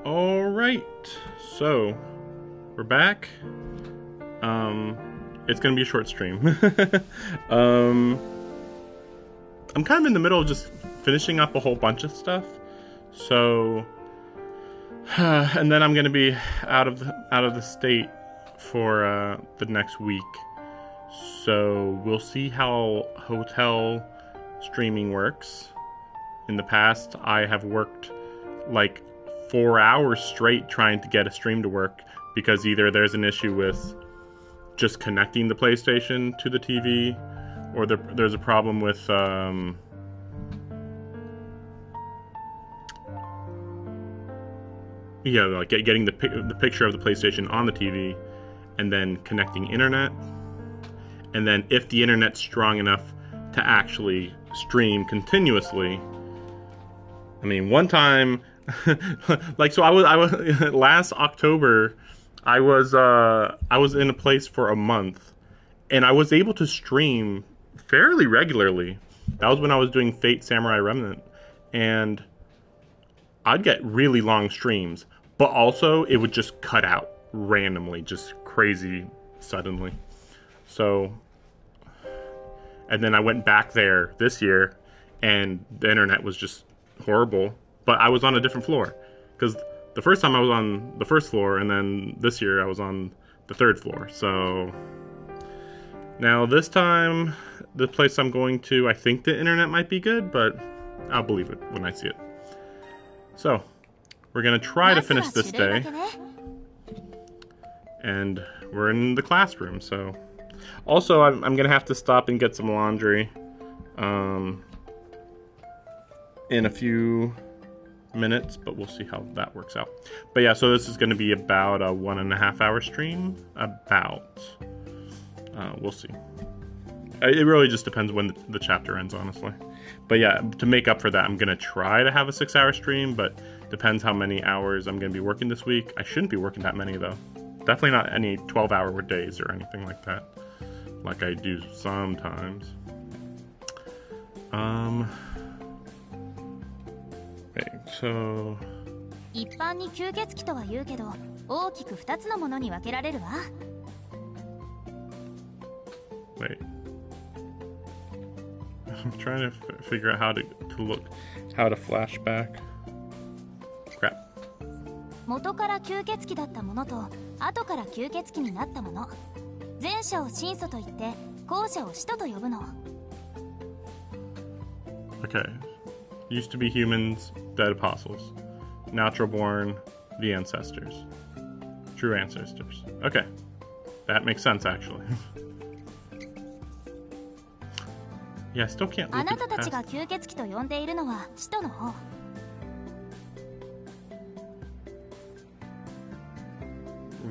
Alright, so we're back. It's gonna be a short stream. I'm kind of in the middle of just finishing up a whole bunch of stuff. So, and then I'm gonna be out of the state for the next week. So we'll see how hotel streaming works. In the past, I have worked like 4 hours straight trying to get a stream to work because either there's an issue with just connecting the PlayStation to the TV, or there's a problem with like getting the picture of the PlayStation on the TV, and then connecting internet, and then if the internet's strong enough to actually stream continuously. I mean, one time, like, so I was last October, I was in a place for a month, and I was able to stream fairly regularly. That was when I was doing Fate Samurai Remnant, and I'd get really long streams, but also it would just cut out randomly, just crazy suddenly. So, and then I went back there this year, and the internet was just horrible, but I was on a different floor, because the first time I was on the first floor, and then this year I was on the third floor. So now this time, the place I'm going to, I think the internet might be good, but I'll believe it when I see it. So we're gonna try to finish this day, and we're in the classroom. So also, I'm gonna have to stop and get some laundry in a few minutes, but we'll see how that works out. But yeah, so this is going to be about a 1.5 hour stream. We'll see. It really just depends when the chapter ends, honestly. But yeah, to make up for that, I'm going to try to have a 6-hour stream, but depends how many hours I'm going to be working this week. I shouldn't be working that many, though. Definitely not any 12-hour days or anything like that, like I do sometimes. Okay, so 一般に吸血鬼とは言うけど、大きく2つのものに分けられるわ。Wait. I'm trying to figure out how to flash back. Crap. 元から吸血鬼だったものと後から吸血鬼になったもの、前者を神祖と言って後者を使徒と呼ぶの。Okay. Used to be humans, dead apostles. Natural born, the ancestors. True ancestors. Okay. That makes sense, actually. Yeah, I still can't look あなたたち past... が吸血鬼と呼んでいるのは使徒の方。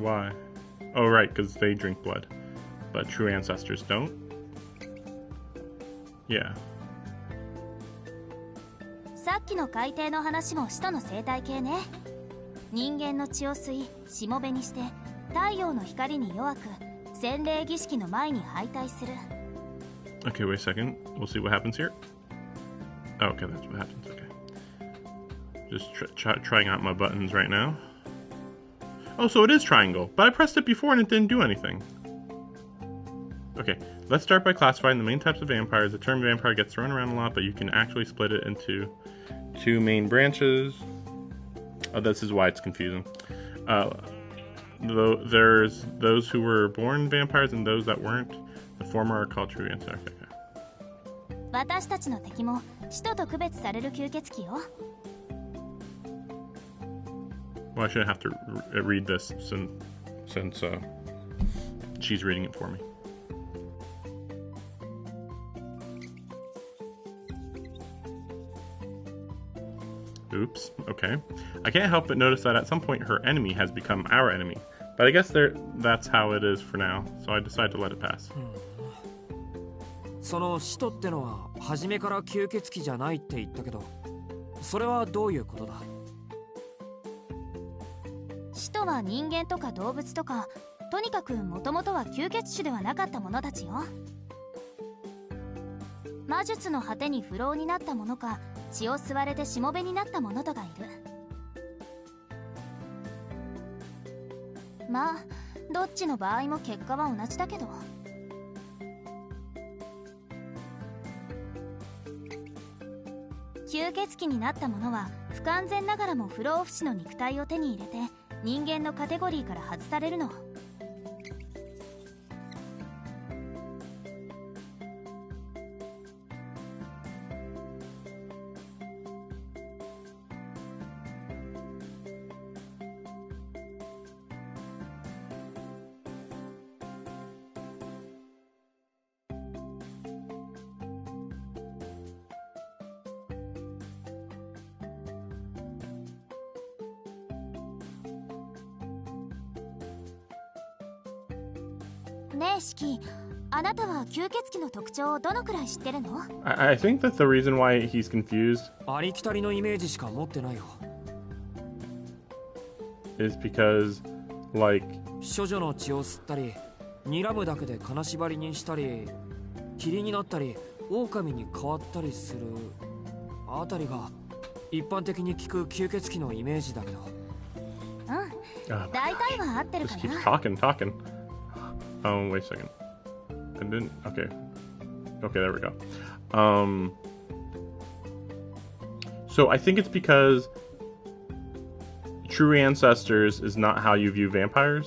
Why? Oh, right, because they drink blood. But true ancestors don't? Yeah. さっきの海底の話も使徒の生態系ね。人間の血を吸い、しもべにして太陽の光に弱く、洗礼儀式の前に敗退する。Okay, wait a second. We'll see what happens here. Oh, okay, that's what happens. Okay. Just trying out my buttons right now. Oh, so it is triangle, but I pressed it before and it didn't do anything. Okay, let's start by classifying the main types of vampires. The term vampire gets thrown around a lot, but you can actually split it into 2 main branches. Oh, this is why it's confusing. There's those who were born vampires and those that weren't. The former are called true ancestors. Okay. 私たちの敵も使徒と区別される吸血鬼よ。Well, I shouldn't have to read this since she's reading it for me. Oops, okay. I can't help but notice that at some point her enemy has become our enemy. But I guess that's how it is for now, so I decided to let it pass. その使徒ってのは初めから吸血鬼じゃないって言ったけど、それはどういうことだ？使徒は人間とか動物とか、とにかくもともとは吸血種ではなかった者たちよ。魔術の果てに不老になった者か、血を吸われてしもべになった者とがいる。まあどっちの場合も結果は同じだけど。吸血鬼になった者は不完全ながらも不老不死の肉体を手に入れて人間のカテゴリーから外されるの。ねえシキ、あなたは吸血鬼の特徴をどのくらい知ってるの？ I think that the reason why he's confused ありきたりのイメージしか持ってないよ。 is because, like, 処女の血を吸ったり、睨むだけで金縛りにしたり、霧になったり、狼に変わったりするあたりが一般的に聞く吸血鬼のイメージだけど。うん、大体は合ってるか just な。 keeps talking. Wait a second. I didn't. Okay. Okay, there we go. So I think it's because true ancestors is not how you view vampires.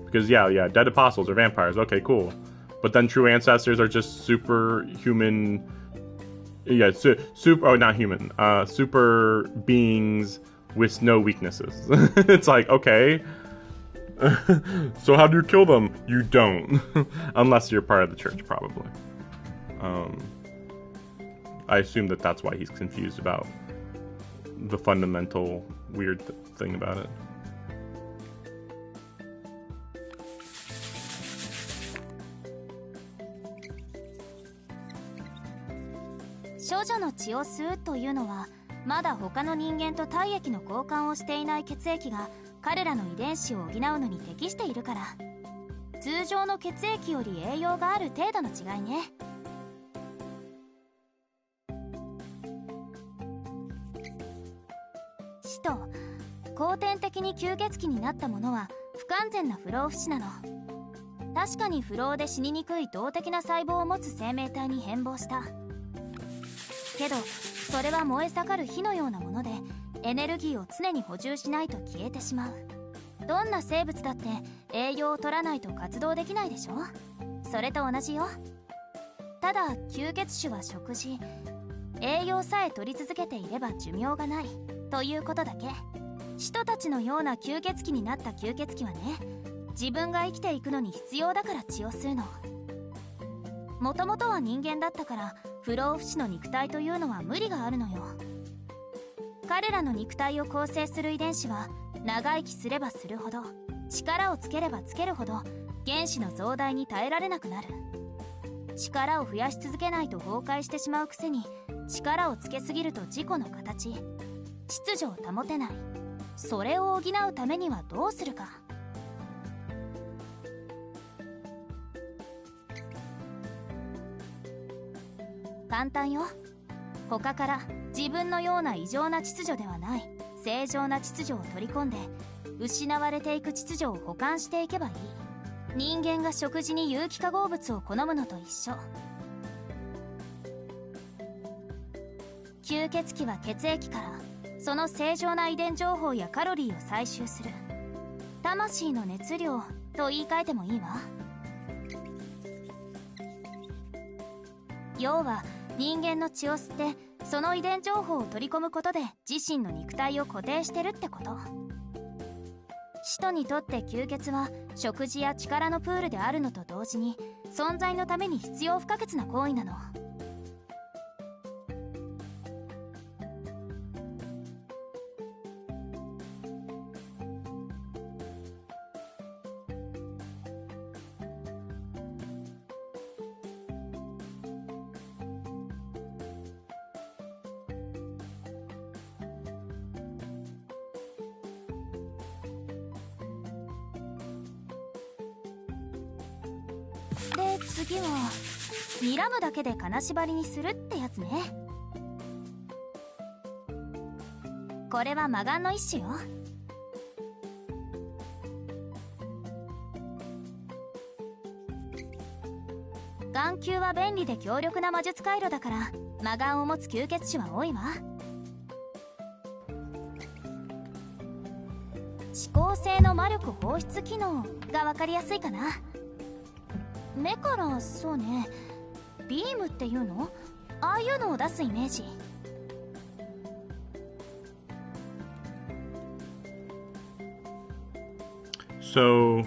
Because yeah, dead apostles are vampires. Okay, cool. But then true ancestors are just superhuman. Yeah, super. Oh, not human. Super beings with no weaknesses. It's like, okay. So how do you kill them? You don't. Unless you're part of the church, probably. I assume that that's why he's confused about the fundamental weird thing about it. 処女の血を吸うというのはまだ他の人間と体液の交換をしていない血液が彼らの遺伝子を補うのに適しているから。通常の血液より栄養がある程度の違いね。使徒、後天的に吸血鬼になった者は不完全な不老不死なの。確かに不老で死ににくい動的な細胞を持つ生命体に変貌した。けどそれは燃え盛る火のようなものでエネルギーを常に補充しないと消えてしまう。どんな生物だって栄養を取らないと活動できないでしょ。それと同じよ。ただ吸血種は食事、栄養さえ取り続けていれば寿命がないということだけ。使徒たちのような吸血鬼になった吸血鬼はね、自分が生きていくのに必要だから血を吸うの。もともとは人間だったから不老不死の肉体というのは無理があるのよ。彼らの肉体を構成する遺伝子は長生きすればするほど、力をつければつけるほど原子の増大に耐えられなくなる。力を増やし続けないと崩壊してしまうくせに、力をつけすぎると自己の形、秩序を保てない。それを補うためにはどうするか。簡単よ。他から自分のような異常な秩序ではない正常な秩序を取り込んで、失われていく秩序を補完していけばいい。人間が食事に有機化合物を好むのと一緒。吸血鬼は血液からその正常な遺伝情報やカロリーを採集する。魂の熱量と言い換えてもいいわ。要は人間の血を吸ってその遺伝情報を取り込むことで自身の肉体を固定してるってこと。使徒にとって吸血は食事や力のプールであるのと同時に存在のために必要不可欠な行為なの。で次は睨むだけで金縛りにするってやつね。これは魔眼の一種よ。眼球は便利で強力な魔術回路だから魔眼を持つ吸血種は多いわ。指向性の魔力放出機能が分かりやすいかな。目からそうね、ビームっていうの、ああいうのを出すイメージ。So,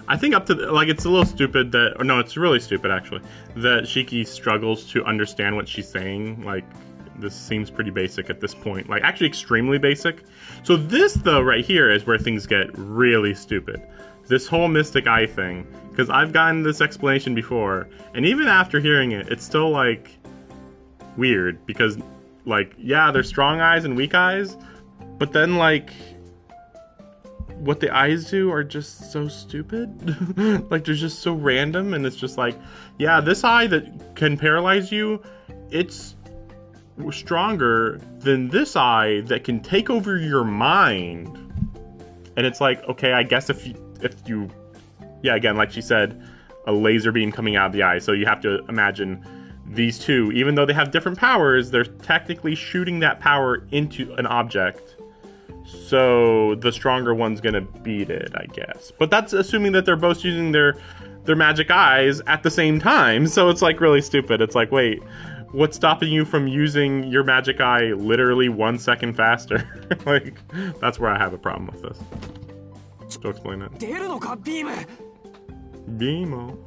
I think up to like it's a little stupid that, or no, it's really stupid actually that Shiki struggles to understand what she's saying. Like this seems pretty basic at this point, like actually extremely basic. So this though right here is where things get really stupid. This whole mystic eye thing, because I've gotten this explanation before, and even after hearing it, it's still like weird because like yeah, there's strong eyes and weak eyes, but then like what the eyes do are just so stupid. Like they're just so random, and it's just like, yeah, this eye that can paralyze you, it's stronger than this eye that can take over your mind. And it's like, okay, I guess if you yeah, again, like she said, a laser beam coming out of the eye, so you have to imagine these two, even though they have different powers, they're technically shooting that power into an object. So the stronger one's gonna beat it, I guess. But that's assuming that they're both using their magic eyes at the same time. So it's like really stupid. It's like, wait, what's stopping you from using your magic eye literally 1 second faster? Like, that's where I have a problem with this. So explain it. Beamo.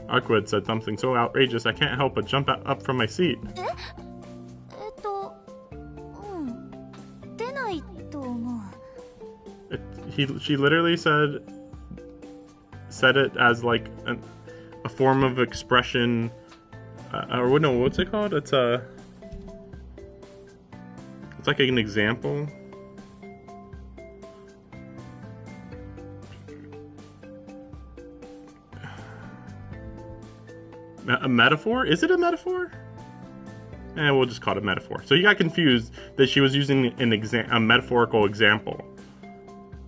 Aquid said something so outrageous I can't help but jump up from my seat. She literally said it as like a form of expression, or no, what's it called? It's like an example. A metaphor? Is it a metaphor? We'll just call it a metaphor. So you got confused that she was using a metaphorical example,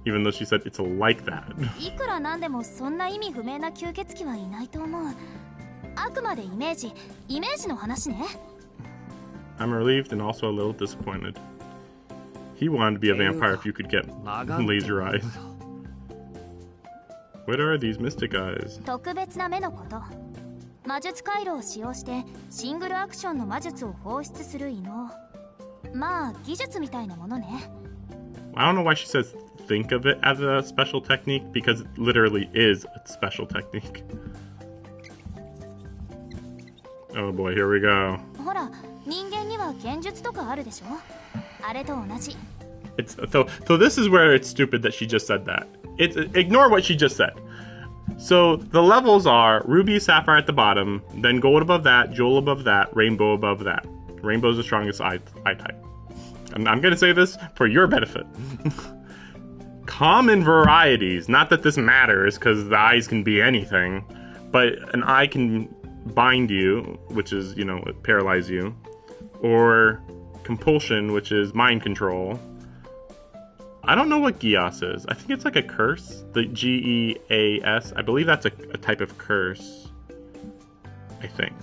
even though she said it's like that. いくらなんでもそんな意味不明な吸血鬼はいないと思う。あくまでイメージの話ね。I'm relieved and also a little disappointed. He wanted to be a vampire if you could get laser eyes. What are these mystic eyes? 特別な目のこと。魔術回路を使用してシングルアクションの魔術を放出する異能。まあ技術みたいなものね。I don't know why she says think of it as a special technique, because it literally is a special technique. Oh boy, here we go. ほら、人間には剣術とかあるでしょ？あれと同じ。So this is where it's stupid that she just said that. Ignore what she just said. So the levels are Ruby, Sapphire at the bottom, then Gold above that, Jewel above that, Rainbow above that. Rainbow's the strongest eye type. I'm going to say this for your benefit. Common varieties, not that this matters because the eyes can be anything, but an eye can bind you, which is, paralyze you, or compulsion, which is mind control. I don't know what Gias is. I think it's like a curse. The Geas. I believe that's a type of curse. I think.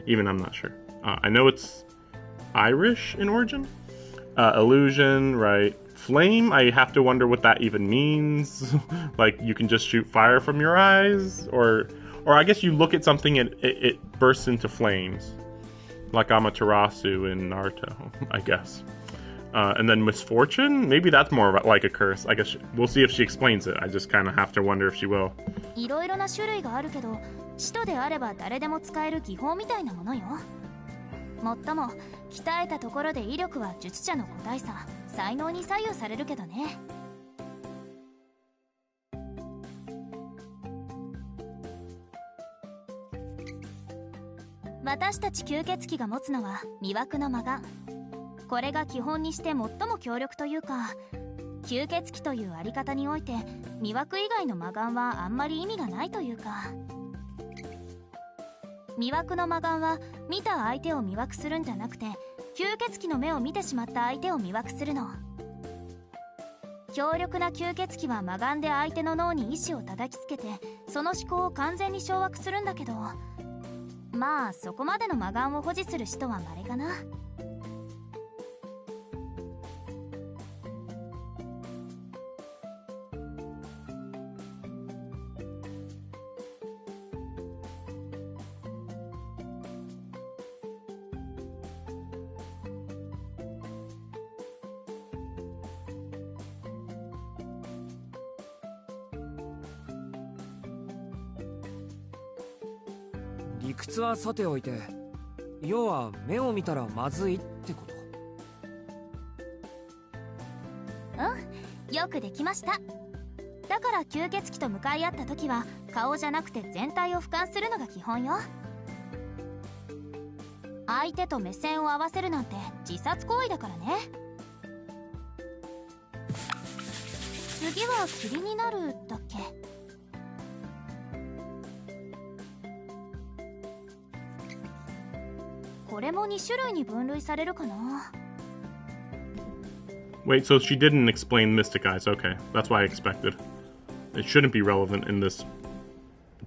Even I'm not sure. I know it's Irish in origin. Illusion, right. Flame, I have to wonder what that even means. Like, you can just shoot fire from your eyes? Or I guess you look at something and it bursts into flames. Like Amaterasu in Naruto, I guess. And then misfortune? Maybe that's more like a curse. I guess we'll see if she explains it. I just kind of have to wonder if she will. いろいろな種類があるけど、使徒であれば誰でも使える技法みたいなものよ。もっとも鍛えたところで威力は術者の個体差、才能に左右されるけどね。私たち吸血鬼が持つのは魅惑の魔眼。これが基本にして最も強力というか、吸血鬼というあり方において魅惑以外の魔眼はあんまり意味がないというか。魅惑の魔眼は見た相手を魅惑するんじゃなくて、吸血鬼の目を見てしまった相手を魅惑するの。強力な吸血鬼は魔眼で相手の脳に意志を叩きつけてその思考を完全に掌握するんだけど、まあそこまでの魔眼を保持する人は稀かな。理屈はさておいて、要は目を見たらまずいってこと？うん、よくできました。だから吸血鬼と向かい合った時は顔じゃなくて全体を俯瞰するのが基本よ。相手と目線を合わせるなんて自殺行為だからね。次は霧になるだっけ。これも2種類に分類されるかな。Wait, so she didn't explain Mystic Eyes. Okay, that's what I expected. It shouldn't be relevant in this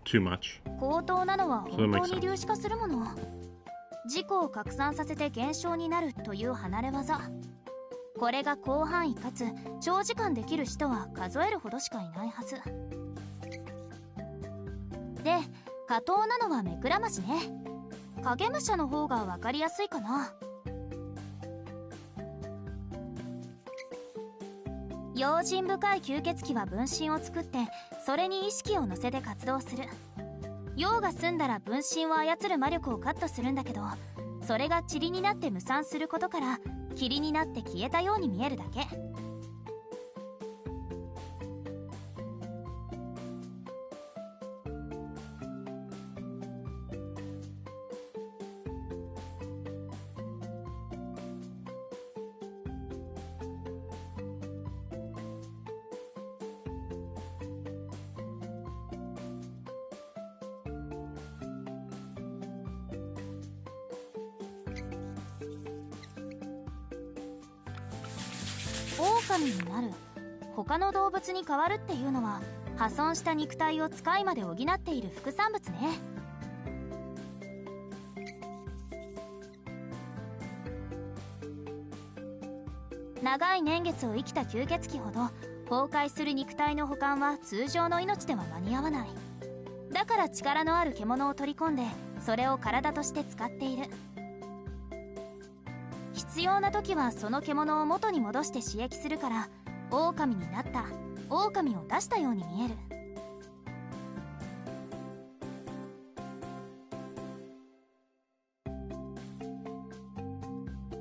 too much. 高等なのは本当に粒子化するもの。自己を拡散させて現象になるという離れ技。これが広範囲かつ長時間できる人は数えるほどしかいないはずで、下等なのは目くらましね。影武者の方が分かりやすいかな。用心深い吸血鬼は分身を作ってそれに意識を乗せて活動する。用が済んだら分身を操る魔力をカットするんだけど、それが塵になって無散することから霧になって消えたように見えるだけ。狼になる、他の動物に変わるっていうのは破損した肉体を使いまで補っている副産物ね。長い年月を生きた吸血鬼ほど崩壊する肉体の保管は通常の命では間に合わない。だから力のある獣を取り込んでそれを体として使っている。必要な時はその獣を元に戻して刺激するから、狼になった、狼を出したように見える。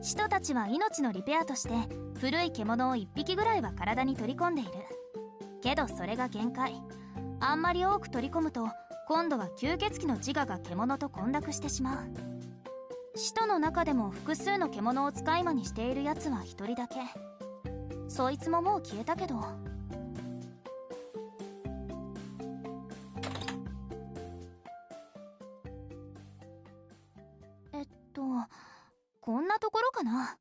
人たちは命のリペアとして古い獣を1匹ぐらいは体に取り込んでいるけど、それが限界。あんまり多く取り込むと今度は吸血鬼の自我が獣と混濁してしまう。使徒の中でも複数の獣を使い魔にしているやつは1人だけ。そいつももう消えたけど。こんなところかな。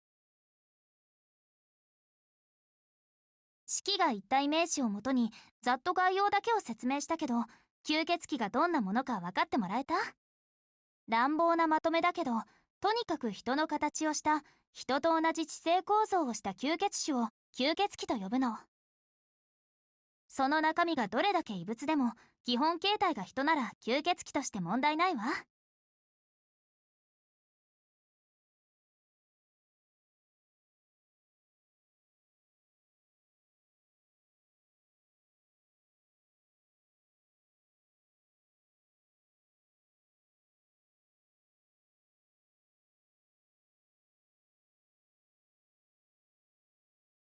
式が言ったイメージをもとにざっと概要だけを説明したけど、吸血鬼がどんなものか分かってもらえた？乱暴なまとめだけど、とにかく人の形をした人と同じ地勢構造をした吸血種を吸血鬼と呼ぶの。その中身がどれだけ異物でも基本形態が人なら吸血鬼として問題ないわ。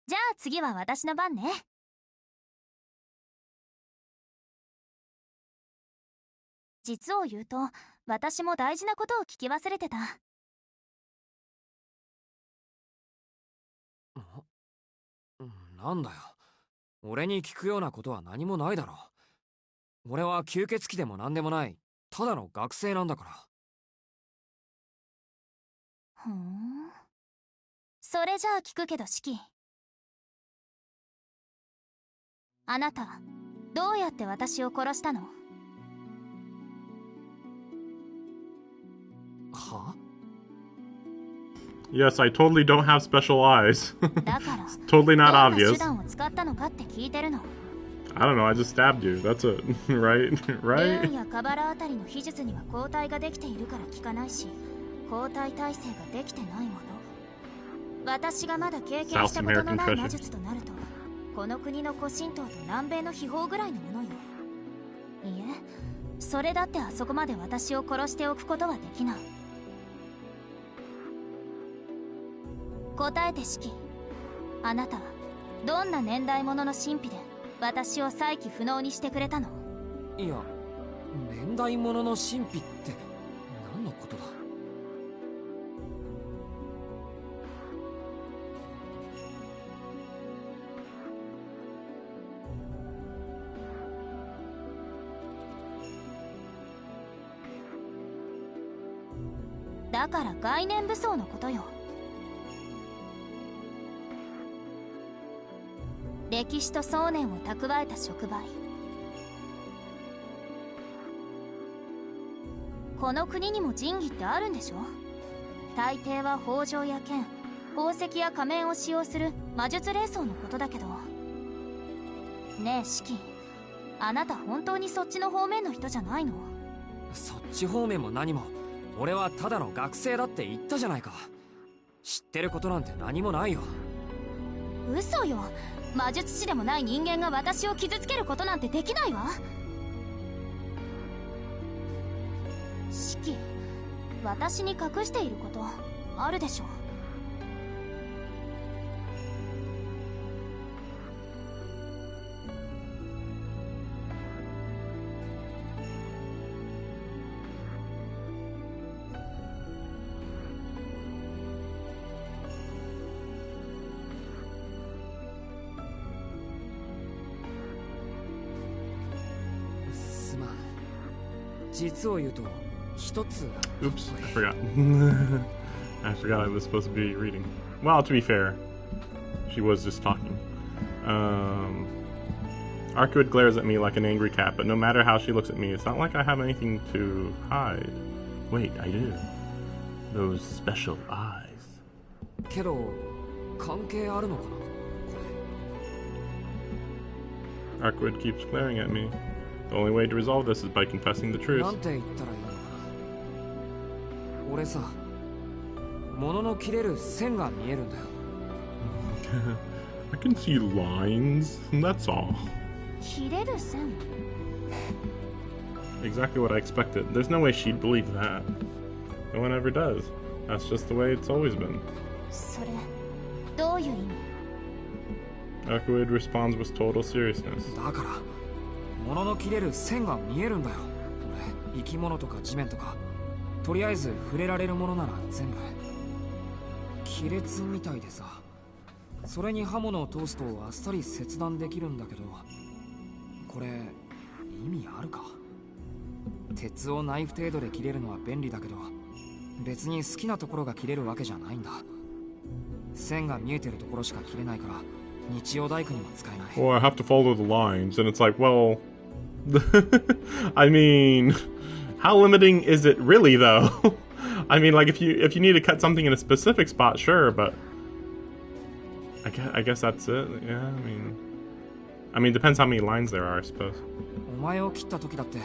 じゃあ次は私の番ね。実を言うと私も大事なことを聞き忘れてた。なんだよ、俺に聞くようなことは何もないだろ。俺は吸血鬼でも何でもない、ただの学生なんだから。ふん、それじゃあ聞くけどシキ、あなたどうやって私を殺したの？は？ Yes, I totally don't have special eyes. だから Totally ど not んな obvious. 手段を使ったのかって聞いてるの。 I don't know, I just stabbed you. That's it. Right? レーン Right? やカバラあたりの秘術には抗体ができているから効かないし、抗体耐性ができてないもの。私がまだ経験したことのない魔術となると、この国の古神道と南米の秘宝ぐらいのものよ。いいえ、それだってあそこまで私を殺しておくことはできない。答えてシキ、あなたはどんな年代物の神秘で私を再起不能にしてくれたの？いや、年代物の神秘って何のことだ？だから概念武装のことよ。歴史と想念を蓄えた触媒。この国にも神器ってあるんでしょ？大抵は宝条や剣、宝石や仮面を使用する魔術霊装のことだけど。ねえシキ、あなた本当にそっちの方面の人じゃないの？そっち方面も何も、俺はただの学生だって言ったじゃないか。知ってることなんて何もないよ。嘘よ。魔術師でもない人間が私を傷つけることなんてできないわ。シキ、私に隠していることあるでしょ？すまん。実を言うと一つ。 Oops, I forgot. I forgot I was supposed to be reading. Well, to be fair, she was just talking. Arkwood glares at me like an angry cat, but no matter how she looks at me, it's not like I have anything to hide. Wait, I do. Those special eyes. けど関係あるのかな？ Arkwood keeps glaring at me. The only way to resolve this is by confessing the こ truth. れなんて言ったらいいのかな。俺さ、物の切れる線が見えるんだよ。I can see lines, that's all. 切れる線？ Exactly what I expected. There's no way she'd believe that. No one ever does. That's just the way it's always been. それどういう意味？ Arkwood responds with total seriousness. だから物の切れる線が見えるんだよ。俺、生き物とか地面とか、とりあえず触れられるものなら全部亀裂みたいでさ。それに刃物を通すとあっさり切断できるんだけど、これ意味あるか？鉄をナイフ程度で切れるのは便利だけど、別に好きなところが切れるわけじゃないんだ。線が見えてるところしか切れないから日曜大工にも使えない。 Well, I have to follow the lines, and it's like, well, I mean, how limiting is it really, though? I mean, like, if you need to cut something in a specific spot, sure, but I guess that's it. Yeah, I mean, depends how many lines there are, I suppose. お前を切った時だって、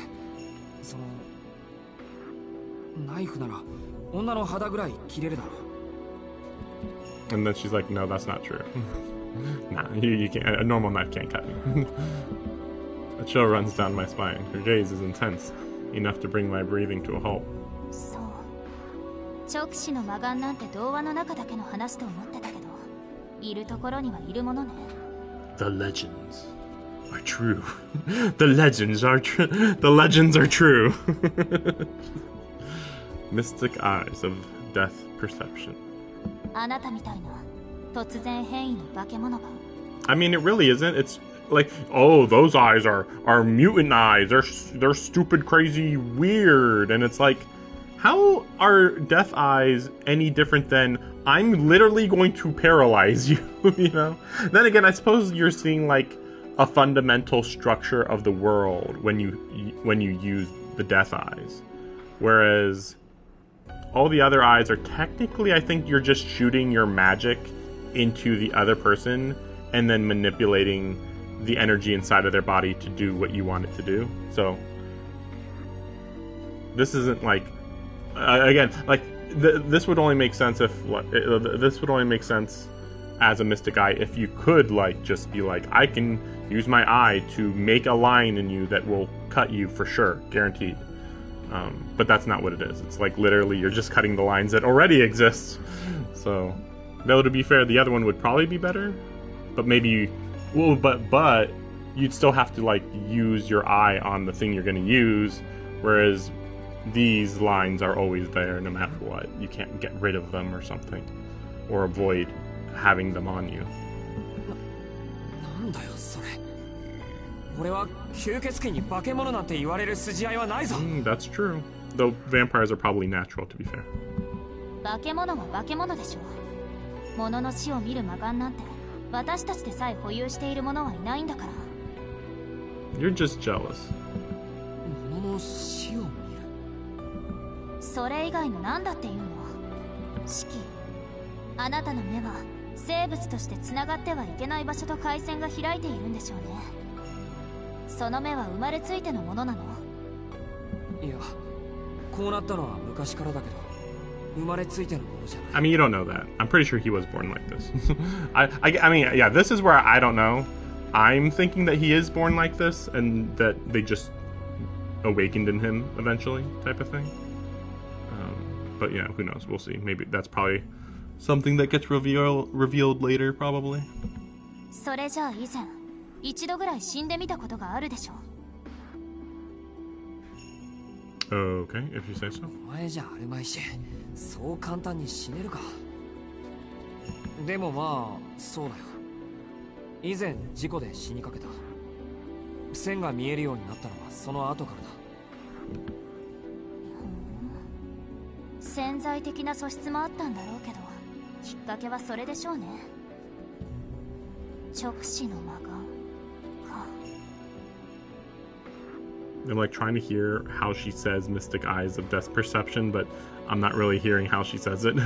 そのナイフなら女の肌ぐらい切れるだろ。 And then she's like, no, that's not true. Nah, you can't. A normal knife can't cut me. A chill runs down my spine. Her gaze is intense, enough to bring my breathing to a halt. そう。直視の魔眼なんて童話の中だけの話と思ってたけど、いるところにはいるものね。The legends are true. The legends are true. The legends are true. Mystic eyes of death perception. あなたみたいな突然変異の化け物が。 I mean, it really isn't. It's like, oh, those eyes are mutant eyes. They're stupid, crazy, weird. And it's like, how are death eyes any different than I'm literally going to paralyze you, you know? Then again, I suppose you're seeing like a fundamental structure of the world when you use the death eyes, whereas all the other eyes are technically, I think you're just shooting your magic into the other person and then manipulating the energy inside of their body to do what you want it to do. So this isn't like again, like this would only make sense if this would only make sense as a mystic eye if you could like just be like, I can use my eye to make a line in you that will cut you for sure, guaranteed. But that's not what it is. It's like literally you're just cutting the lines that already exist. So, though to be fair, the other one would probably be better. But maybe, well, but you'd still have to like use your eye on the thing you're going to use, whereas these lines are always there no matter what. You can't get rid of them or something, or avoid having them on you. なんだよそれ。俺は吸血鬼に化け物なんて言われる筋合いはないぞ。That's true. Though vampires are probably natural, to be fair. 化け物は化け物でしょう。物の死を見る魔眼なんて私たちでさえ保有している者はいないんだから。You're just jealous. 物の死を見る。それ以外の何だっていうの。シキ、あなたの目は生物として繋がってはいけない場所と回線が開いているんでしょうね。その目は生まれついてのものなの？いや、こうなったのは昔からだけど、生まれついてのものじゃない。I mean, you don't know that. I'm pretty sure he was born like this. I mean, yeah, this is where I don't know. I'm thinking that he is born like this and that they just awakened in him eventually, type of thing. But yeah, who knows? We'll see. Maybe that's probably something that gets revealed later, probably. それじゃあ以前一度ぐらい死んでみたことがあるでしょう。Okay, if you say so. お前じゃあるまいし、そう簡単に死ねるか。でもまあ、そうだよ。以前事故で死にかけた。線が見えるようになったのはその後からだ。潜在的な素質もあったんだろうけど、きっかけはそれでしょうね。直視の魔眼か。I'm like trying to hear how she says mystic eyes of death perception, but I'm not really hearing how she says it.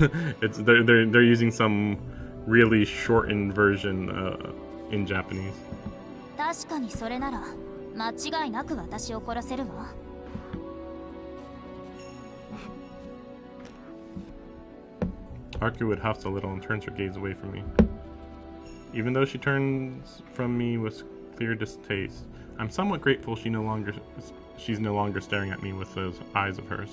They're using some really shortened version in Japanese. 確かにそれなら間違いなく私を殺せるわ。Haku would huff a little and turns her gaze away from me. Even though she turns from me with clear distaste, I'm somewhat grateful she's no longer staring at me with those eyes of hers.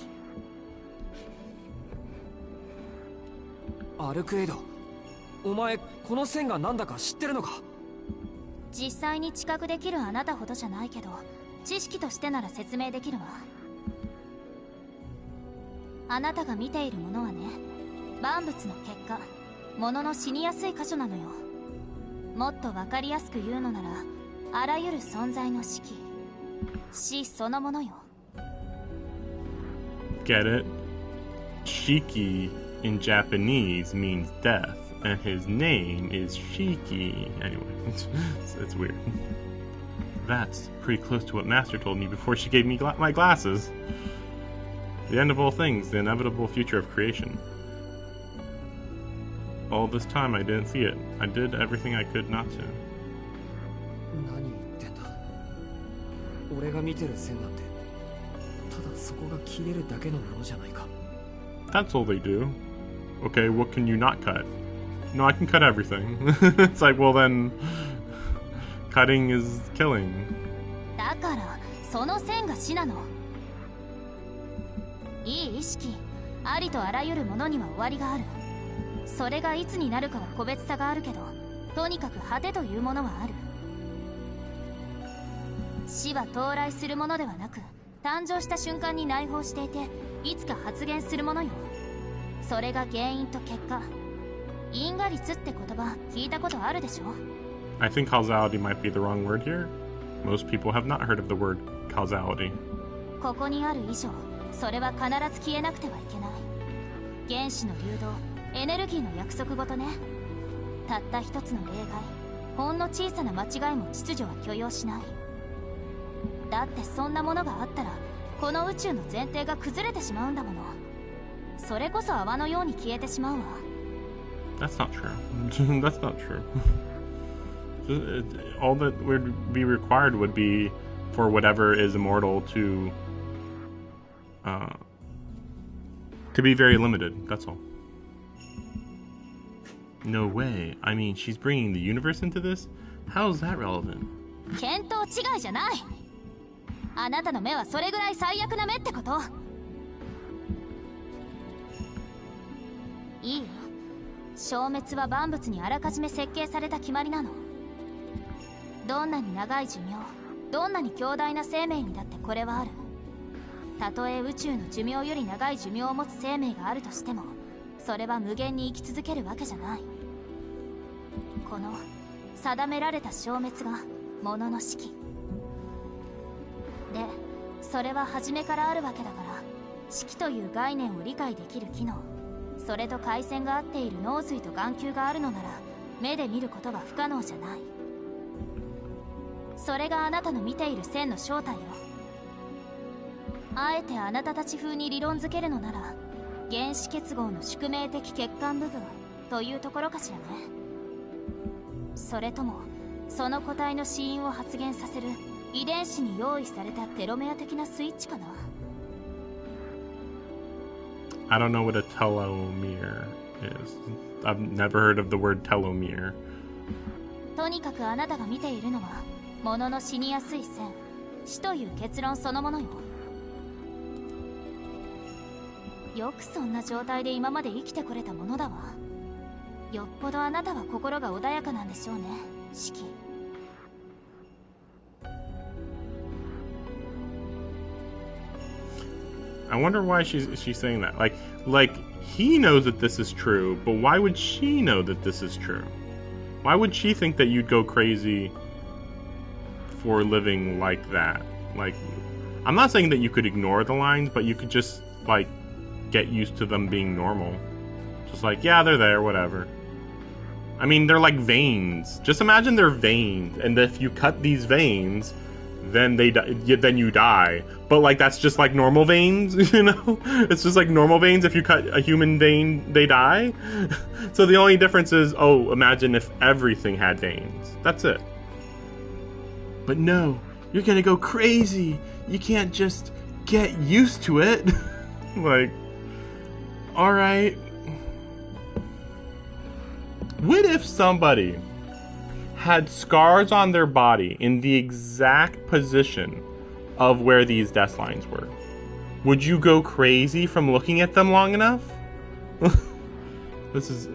アルクエイド、お前この線がなんだか知ってるのか？実際に知覚できるあなたほどじゃないけど、知識としてなら説明できるわ。あなたが見ているものはね、万物の結果、物の死にやすい箇所なのよ。もっとわかりやすく言うのなら、あらゆる存在の死期、死そのものよ。Get it? Shiki in Japanese means death, and his name is Shiki. Anyway, it's weird. That's pretty close to what Master told me before she gave me my glasses. The end of all things, the inevitable future of creation. All this time I didn't see it. I did everything I could not to. 何言ってんだ。俺が見てる線なんて、ただそこが切れるだけのものじゃないか。That's all they do. Okay, what can you not cut? No, I can cut everything. It's like, well then, cutting is killing. だから、その線が死なの。いい意識、ありとあらゆるものには終わりがある。それがいつになるかは個別差があるけど、とにかく果てというものはある。死は到来するものではなく、誕生した瞬間に内包していて、いつか発現するものよ。それが原因と結果。因果律って言葉聞いたことあるでしょ？ I think causality might be the wrong word here. Most people have not heard of the word causality. ここにある以上、それは必ず消えなくてはいけない。原子の流動、エネルギーの約束ごとね。たった一つの例外、ほんの小さな間違いも秩序は許容しない。だってそんなものがあったらこの宇宙の前提が崩れてしまうんだもの。それこそ泡のように消えてしまうわ。That's not true. That's not true. All that would be required would be for whatever is immortal to be very limited. That's all. No way. I mean, she's bringing the universe into this? How's that relevant? 見当違いじゃない。あなたの目はそれぐらい最悪な目ってこと。いいよ。消滅は万物にあらかじめ設計された決まりなの。どんなに長い寿命、どんなに強大な生命にだってこれはある。たとえ宇宙の寿命より長い寿命を持つ生命があるとしても、それは無限に生き続けるわけじゃない。この定められた消滅がものの式で、それは初めからあるわけだから、式という概念を理解できる機能、それと回線が合っている脳髄と眼球があるのなら目で見ることは不可能じゃない。それがあなたの見ている線の正体よ。あえてあなたたち風に理論づけるのなら、原子結合の宿命的欠陥部分というところかしらね。それともその個体の死因を発現させる遺伝子に用意されたテロメア的なスイッチかな。 I don't know what a telomere is. I've never heard of the word telomere. とにかくあなたが見ているのはものの死にやすい線、死という結論そのものよ。よくそんな状態で今まで生きてこれたものだわ。よっぽどあなたは心が穏やかなんでしょうね、シキ。I wonder why she's saying that. Like he knows that this is true, but why would she know that this is true? Why would she think that you'd go crazy for living like that? Like, I'm not saying that you could ignore the lines, but you could just like get used to them being normal. Just like, yeah, they're there, whatever. I mean, they're like veins. Just imagine they're veins, and if you cut these veins, then then you die. But like that's just like normal veins, you know? It's just like normal veins. If you cut a human vein, they die. So the only difference is, oh, imagine if everything had veins. That's it. But no, you're gonna go crazy. You can't just get used to it. Like, all right. What if somebody had scars on their body in the exact position of where these death lines were? Would you go crazy from looking at them long enough? This is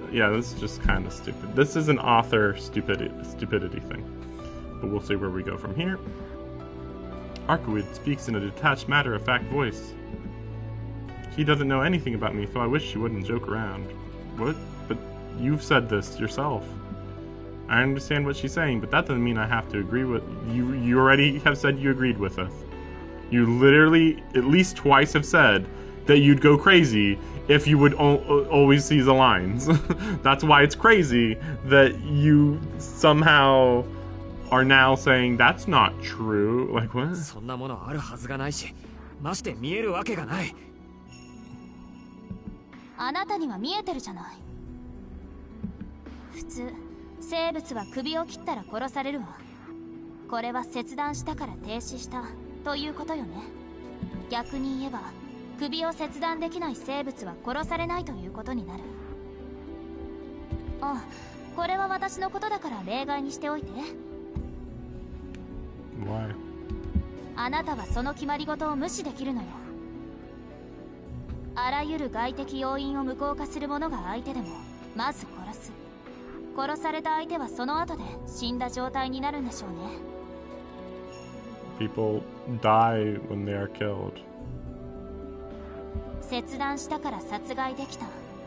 just kind of stupid. This is an author stupidity thing. But we'll see where we go from here. Arkwood speaks in a detached, matter-of-fact voice. She doesn't know anything about me, so I wish she wouldn't joke around. What? But you've said this yourself. I understand what she's saying, but that doesn't mean I have to agree with you. You already have said you agreed with us. You literally at least twice have said that you'd go crazy if you would always see the lines. That's why it's crazy that you somehow are now saying that's not true. Like, what? そんなものあるはずがないし、まして見えるわけがない。あなたには見えてるじゃない。普通生物は首を切ったら殺されるわ。これは切断したから停止したということよね。逆に言えば首を切断できない生物は殺されないということになる。あ、これは私のことだから例外にしておいて。Why? あなたはその決まり事を無視できるのよ。あらゆる外的要因を無効化する者が相手でもまず殺す。殺された相手はその後で死んだ状態になるんでしょうね。People die when they are killed. 切断したから殺害できた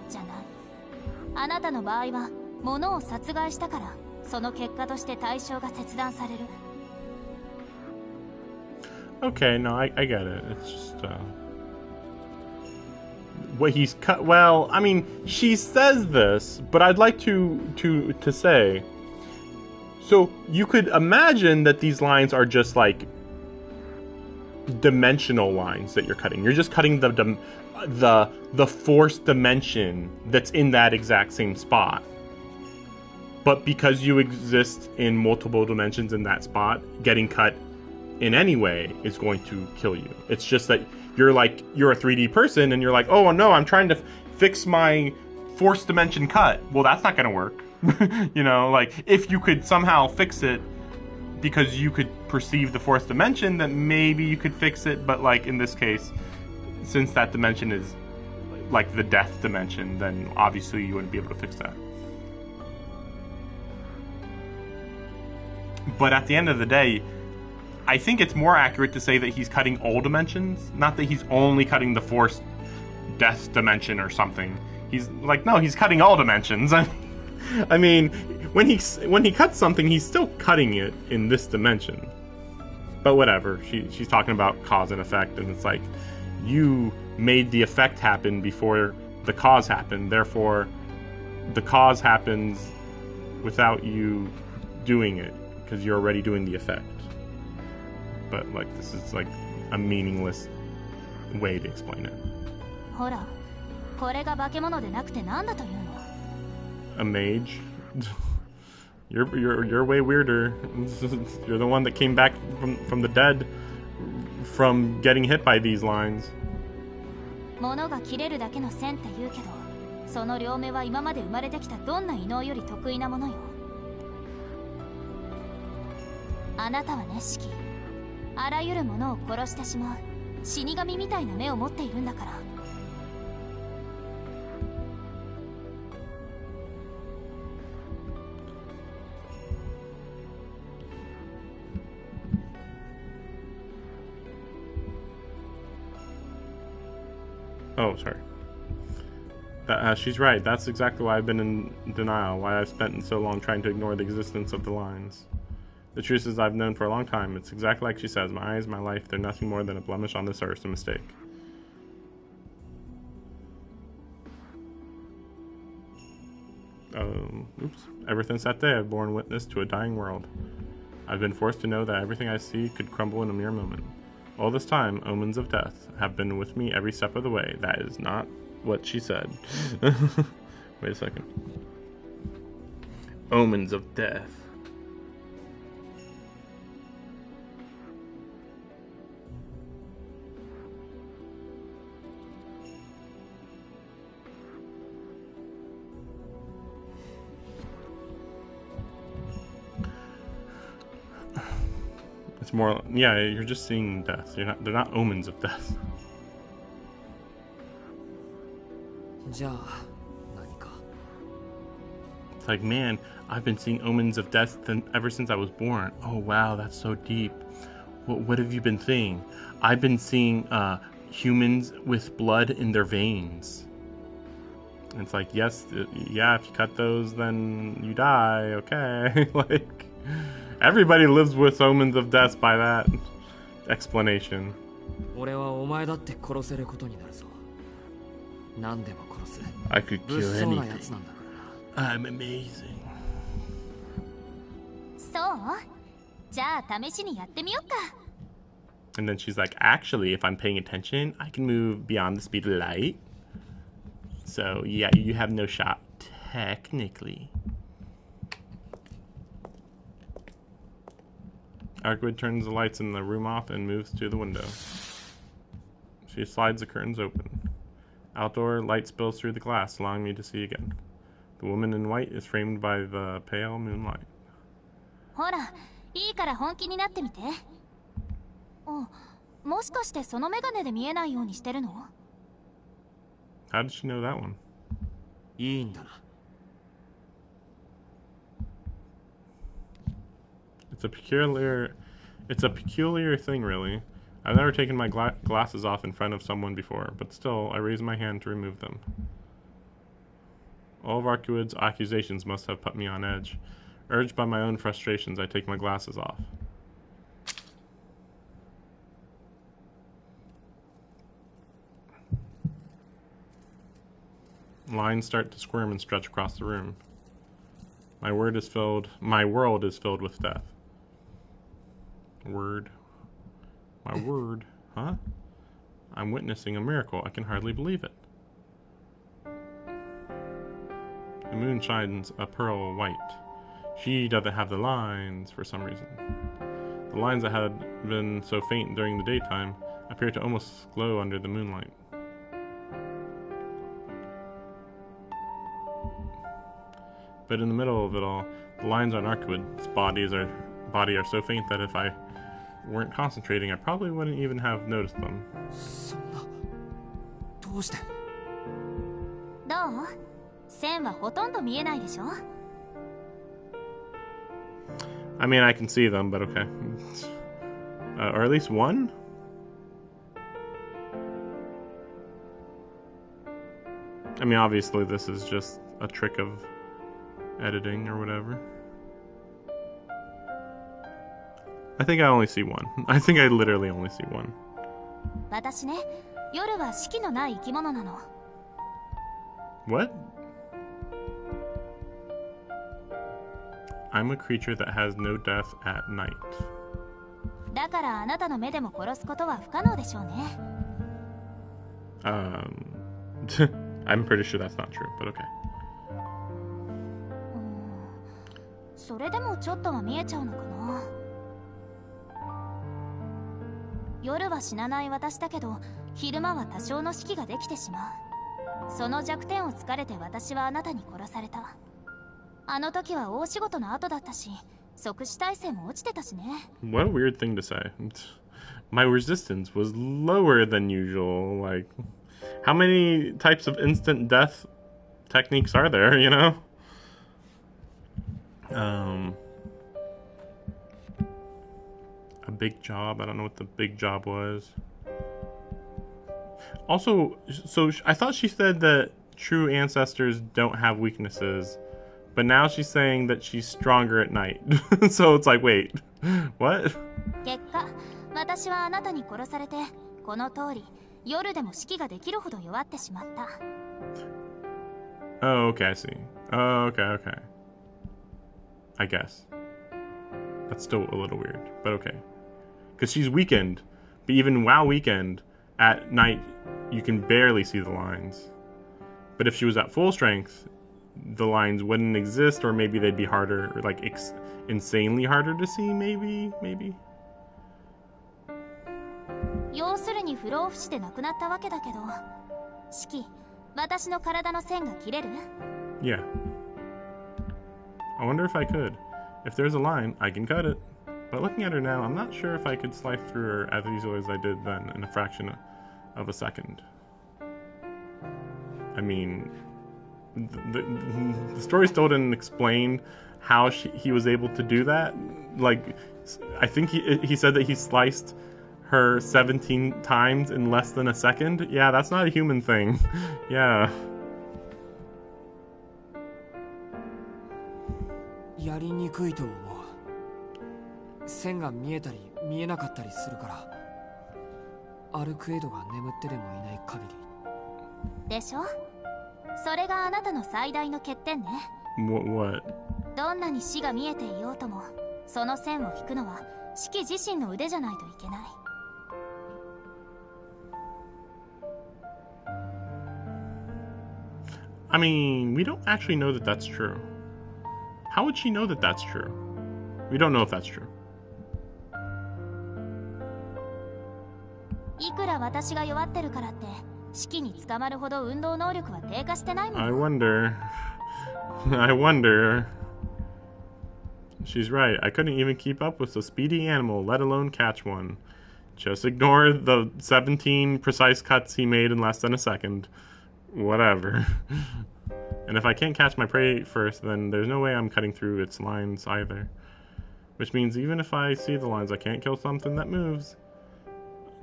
じゃない。あなたの場合は物を殺害したからその結果として対象が切断される。Okay, no, I get it. It's just what he's cut. Well, I mean, she says this, but I'd like to say So you could imagine that these lines are just like dimensional lines that you're cutting. You're just cutting the force dimension that's in that exact same spot. But because you exist in multiple dimensions in that spot, getting cut in any way is going to kill you. It's just that you're a 3D person and you're like, oh no, I'm trying to fix my force dimension cut. Well, that's not going to work. You know, like if you could somehow fix it because you could perceive the fourth dimension, then maybe you could fix it. But like in this case, since that dimension is like the death dimension, then obviously you wouldn't be able to fix that. But at the end of the day, I think it's more accurate to say that he's cutting all dimensions, not that he's only cutting the force death dimension or something. He's like, no, he's cutting all dimensions. I mean, when he cuts something, he's still cutting it in this dimension. But whatever, she's talking about cause and effect, and it's like, you made the effect happen before the cause happened, therefore the cause happens without you doing it, because you're already doing the effect. But like, this is like a meaningless way to explain it. ほら、これが化け物でなくて何だというの? A mage? You're way weirder. You're the one that came back from the dead from getting hit by these lines. 物が切れるだけの線って言うけど、その両目は今まで生まれてきたどんな異能より得意なものよ。あなたは熱式、あらゆるものを殺してしまう死神みたいな目を持っているんだから。Oh, sorry. She's right. That's exactly why I've been in denial, why I've spent so long trying to ignore the existence of the lines. The truth is I've known for a long time. It's exactly like she says. My eyes, my life, they're nothing more than a blemish on this earth, a mistake. Oops. Ever since that day, I've borne witness to a dying world. I've been forced to know that everything I see could crumble in a mere moment. All this time, omens of death have been with me every step of the way. That is not what she said. Wait a second. Omens of death. It's more, yeah, you're just seeing death. They're not omens of death. じゃあ何か? It's like, man, I've been seeing omens of death ever since I was born. Oh wow, that's so deep. What have you been seeing? I've been seeing humans with blood in their veins. And it's like, yes, yeah, if you cut those, then you die. Okay, like. Everybody lives with omens of death by that explanation. 俺はお前だって殺せることになるぞ。何でも殺す。 I could kill 物騒なや anything. つなんだからな。 I'm amazing. そう？じゃあ試しにやってみよっか。 And then she's like, actually, if I'm paying attention, I can move beyond the speed of light. So yeah, you have no shot, technically. Arkwood turns the lights in the room off and moves to the window. She slides the curtains open. Outdoor light spills through the glass, allowing me to see again. The woman in white is framed by the pale moonlight. ほら、いいから本気になってみて。あ、もしかしてそのメガネで見えないようにしてるの? How did she know that one? いいんだな。It's a peculiar thing, really. I've never taken my glasses off in front of someone before, but still, I raise my hand to remove them. All of Arkwood's accusations must have put me on edge. Urged by my own frustrations, I take my glasses off. Lines start to squirm and stretch across the room. My world is filled with death. Word. My word. Huh? I'm witnessing a miracle. I can hardly believe it. The moon shines a pearl white. She doesn't have the lines for some reason. The lines that had been so faint during the daytime appear to almost glow under the moonlight. But in the middle of it all, the lines on Arkwood's body are so faint that if I weren't concentrating, I probably wouldn't even have noticed them. そんなどうしてどう？線はほとんど見えないでしょ？ I mean, I can see them, but okay. Or at least one? I mean, obviously this is just a trick of editing or whatever. I think I only see one. I think I literally only see one. 私ね、夜は四季のない生き物なの。 What? I'm a creature that has no death at night. だからあなたの目でも殺すことは不可能でしょうね。I'm pretty sure that's not true, but okay. それでもちょっとは見えちゃうのかな。夜は死なない私だけど、昼間は多少の死期ができてしまう。その弱点を突かれて私はあなたに殺された。あの時は大仕事の後だったし、即死耐性も落ちてたしね。What a weird thing to say. My resistance was lower than usual. Like, how many types of instant death techniques are there, you know? A big job. I don't know what the big job was. Also, so I thought she said that true ancestors don't have weaknesses, but now she's saying that she's stronger at night. So it's like, wait, what? 結果、私はあなたに殺されて、この通り、夜でも死期ができるほど弱ってしまった。Oh, okay, I see. Oh, okay. I guess. That's still a little weird, but okay. Because she's weakened, but even while weakened, at night, you can barely see the lines. But if she was at full strength, the lines wouldn't exist, or maybe they'd be harder, or like insanely harder to see, maybe? 要するに不老不死で亡くなったわけだけど、四季、私の体の線が切れる？ Yeah. I wonder if I could. If there's a line, I can cut it. But looking at her now, I'm not sure if I could slice through her as easily as I did then in a fraction of a second. I mean, the story still didn't explain how he was able to do that. Like, I think he said that he sliced her 17 times in less than a second. Yeah, that's not a human thing. Yeah. やりにくいと思う。線が見えたり見えなかったりするから、アルクエドが眠ってでもいない限り。でしょ？それがあなたの最大の欠点ね。What? どんなに死が見えていようとも、その線を引くのは四季自身の腕じゃないといけない。I mean, we don't actually know that that's true. How would she know that that's true? We don't know if that's true. いくら私が弱ってるからって、四季に捕まるほど運動能力は低下してないもん。I wonder. She's right. I couldn't even keep up with a speedy animal, let alone catch one. Just ignore the 17 precise cuts he made in less than a second. Whatever. And if I can't catch my prey first, then there's no way I'm cutting through its lines either. Which means even if I see the lines, I can't kill something that moves.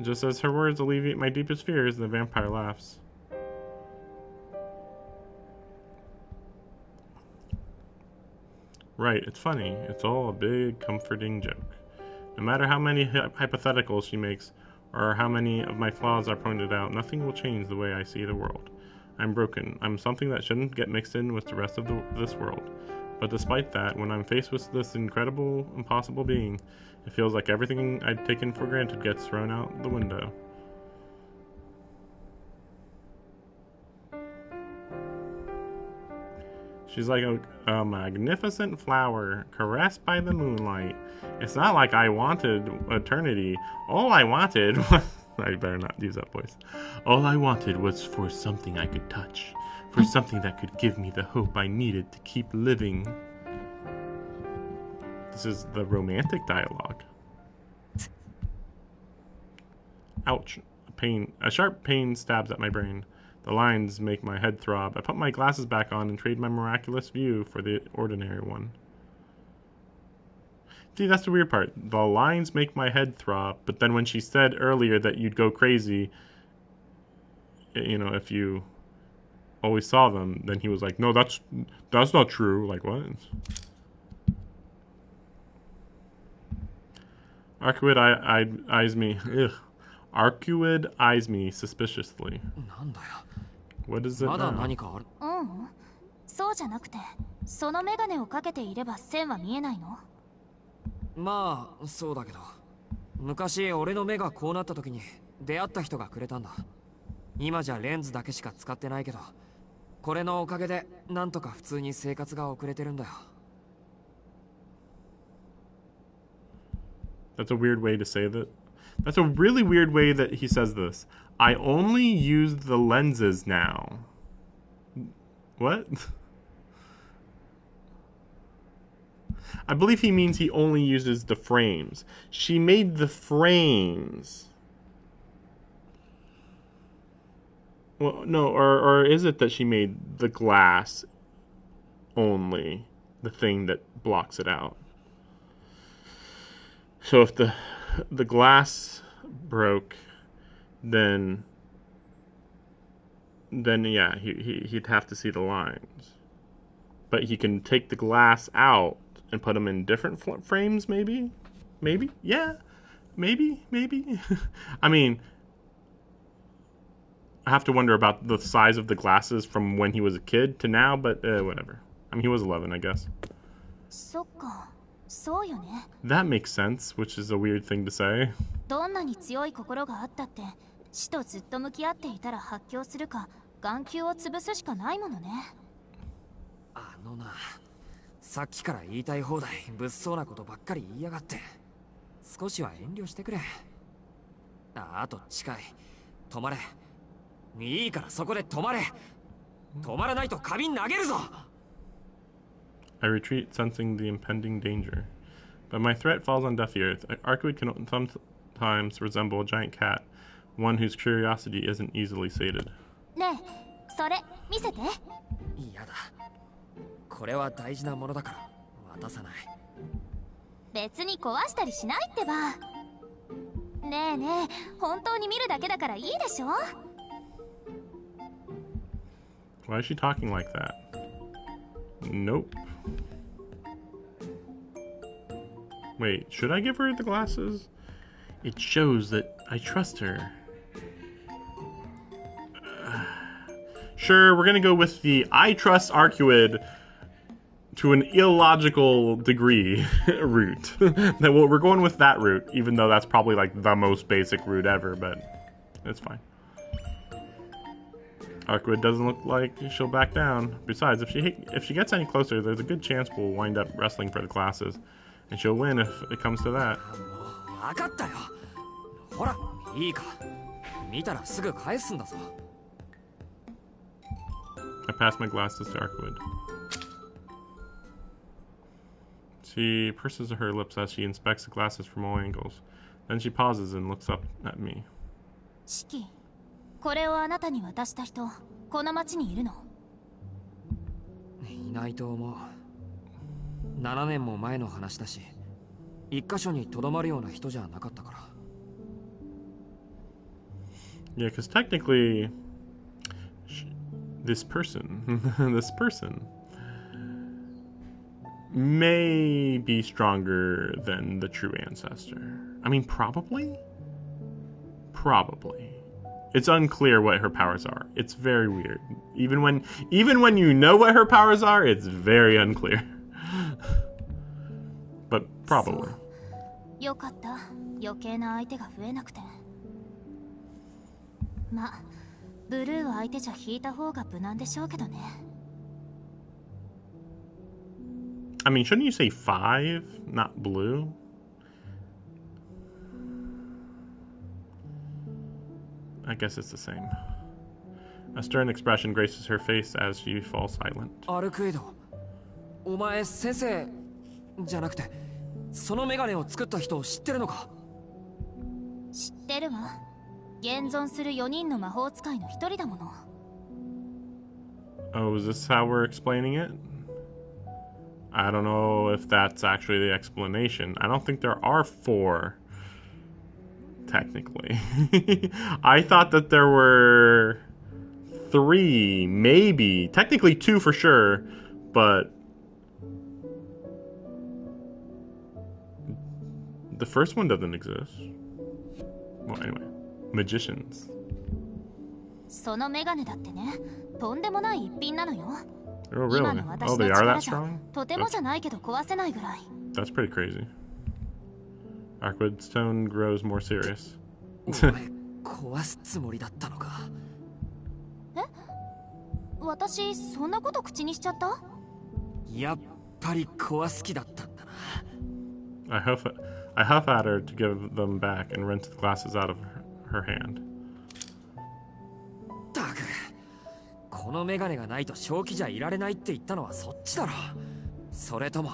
Just as her words alleviate my deepest fears, the vampire laughs. Right, it's funny. It's all a big, comforting joke. No matter how many hypotheticals she makes, or how many of my flaws are pointed out, nothing will change the way I see the world. I'm broken. I'm something that shouldn't get mixed in with the rest of this world. But despite that, when I'm faced with this incredible, impossible being, it feels like everything I'd taken for granted gets thrown out the window. She's like a magnificent flower, caressed by the moonlight. It's not like I wanted eternity. All I wanted was... I better not use that voice. All I wanted was for something I could touch. For something that could give me the hope I needed to keep living. This is the romantic dialogue. Ouch. A sharp pain stabs at my brain. The lines make my head throb. I put my glasses back on and trade my miraculous view for the ordinary one. See, that's the weird part. The lines make my head throb, but then when she said earlier that you'd go crazy, you know, if you always saw them, then he was like, no, that's not true. Like, what? Arcuid eyes me. Ugh. Arcuid eyes me suspiciously. What is it now? そうじゃなくて、そのメガネをかけていれば線は見えないの？まあ、そうだけど。昔俺の目がこうなった時に出会った人がくれたんだ。今じゃレンズだけしか使ってないけど、これのおかげでなんとか普通に生活が送れてるんだよ。That's a weird way to say that. That's a really weird way that he says this. I only use the lenses now. What? I believe he means he only uses the frames. She made the frames. Well, no, or is it that she made the glass only, the thing that blocks it out? So if the glass broke, then yeah, he'd have to see the lines. But he can take the glass out and put them in different frames, maybe? Maybe? Yeah. Maybe? I mean, I have to wonder about the size of the glasses from when he was a kid to now, but whatever. I mean, he was 11, I guess. そっか、そうよね。 That makes sense, which is a weird thing to say. どんなに強い心があったって、死とずっと向き合っていたら発狂するか、眼球を潰すしかないものね。あのな、さっきから言いたい放題物騒なことばっかり言いやがって。少しは遠慮してくれ。あと近い。止まれ。いいからそこで止まれ。止まらないと花瓶投げるぞ。I retreat, sensing the impending danger. But my threat falls on deaf ears. Arcuid can sometimes resemble a giant cat, one whose curiosity isn't easily sated. ねえ、それ見せて。嫌だ。これは大事なものだから渡さない。別に壊したりしないってば。ねえねえ、本当に見るだけだからいいでしょ。Why is she talking like that? Nope. Wait, should I give her the glasses? It shows that I trust her. Sure, we're gonna go with the I trust Arcuid to an illogical degree route. We're going with that route, even though that's probably like the most basic route ever, but it's fine. Arcuid doesn't look like she'll back down. Besides, if she gets any closer, there's a good chance we'll wind up wrestling for the glasses. And she'll win if it comes to that. わかったよ。ほら、いいか。見たらすぐ返すんだぞ。I pass my glasses to Arcuid. She purses her lips as she inspects the glasses from all angles. Then she pauses and looks up at me. シキ、これをあなたに渡した人、この町にいるの？いないと思う。7年も前の話だし、一箇所に留まるような人じゃなかったから。Yeah, because technically, this person may be stronger than the true ancestor. I mean, probably? Probably. It's unclear what her powers are. It's very weird. Even when you know what her powers are, it's very unclear. Probably. よかった。余計な相手が増えなくて。ま、ブルー相手じゃ引いた方が無難でしょうけどね。I mean, shouldn't you say 5, not blue? I guess it's the same. A stern expression graces her face as she falls silent. アルクエイド、お前先生じゃなくてそのメガネを作った人を知ってるのか？知ってるわ。現存する4人の魔法使いの1人だもの。Oh, is this how we're explaining it? I don't know if that's actually the explanation. I don't think there are 4, technically. I thought that there were 3, maybe. Technically 2 for sure, but the first one doesn't exist. Well, anyway. Magicians. そのメガネだってね、とんでもない一品なのよ。Oh, 今 really? の Oh, 私の they are 力 that じゃ strong? とてもじゃないけど壊せないぐらい。That's pretty crazy. Arkwood's tone grows more serious. お前壊すつもりだったのか？え？私そんなこと口にしちゃった？やっぱり壊す気だったんだな。I huff at her to give them back and wrench the glasses out of her hand. ったく、このメガネがないと正気じゃいられないって言ったのはそっちだろ。それとも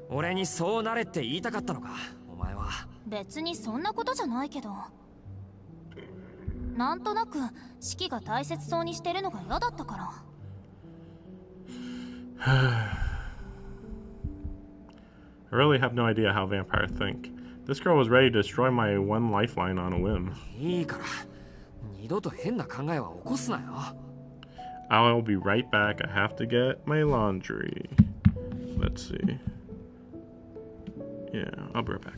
俺にそうなれって言いたかったのか、お前は。別にそんなことじゃないけど、なんとなく四季が大切そうにしてるのが嫌だったから。I really have no idea how vampires think. This girl was ready to destroy my one lifeline on a whim. いいから二度と変な考えは起こすなよ。I'll be right back. I have to get my laundry. Let's see. Yeah, I'll be right back.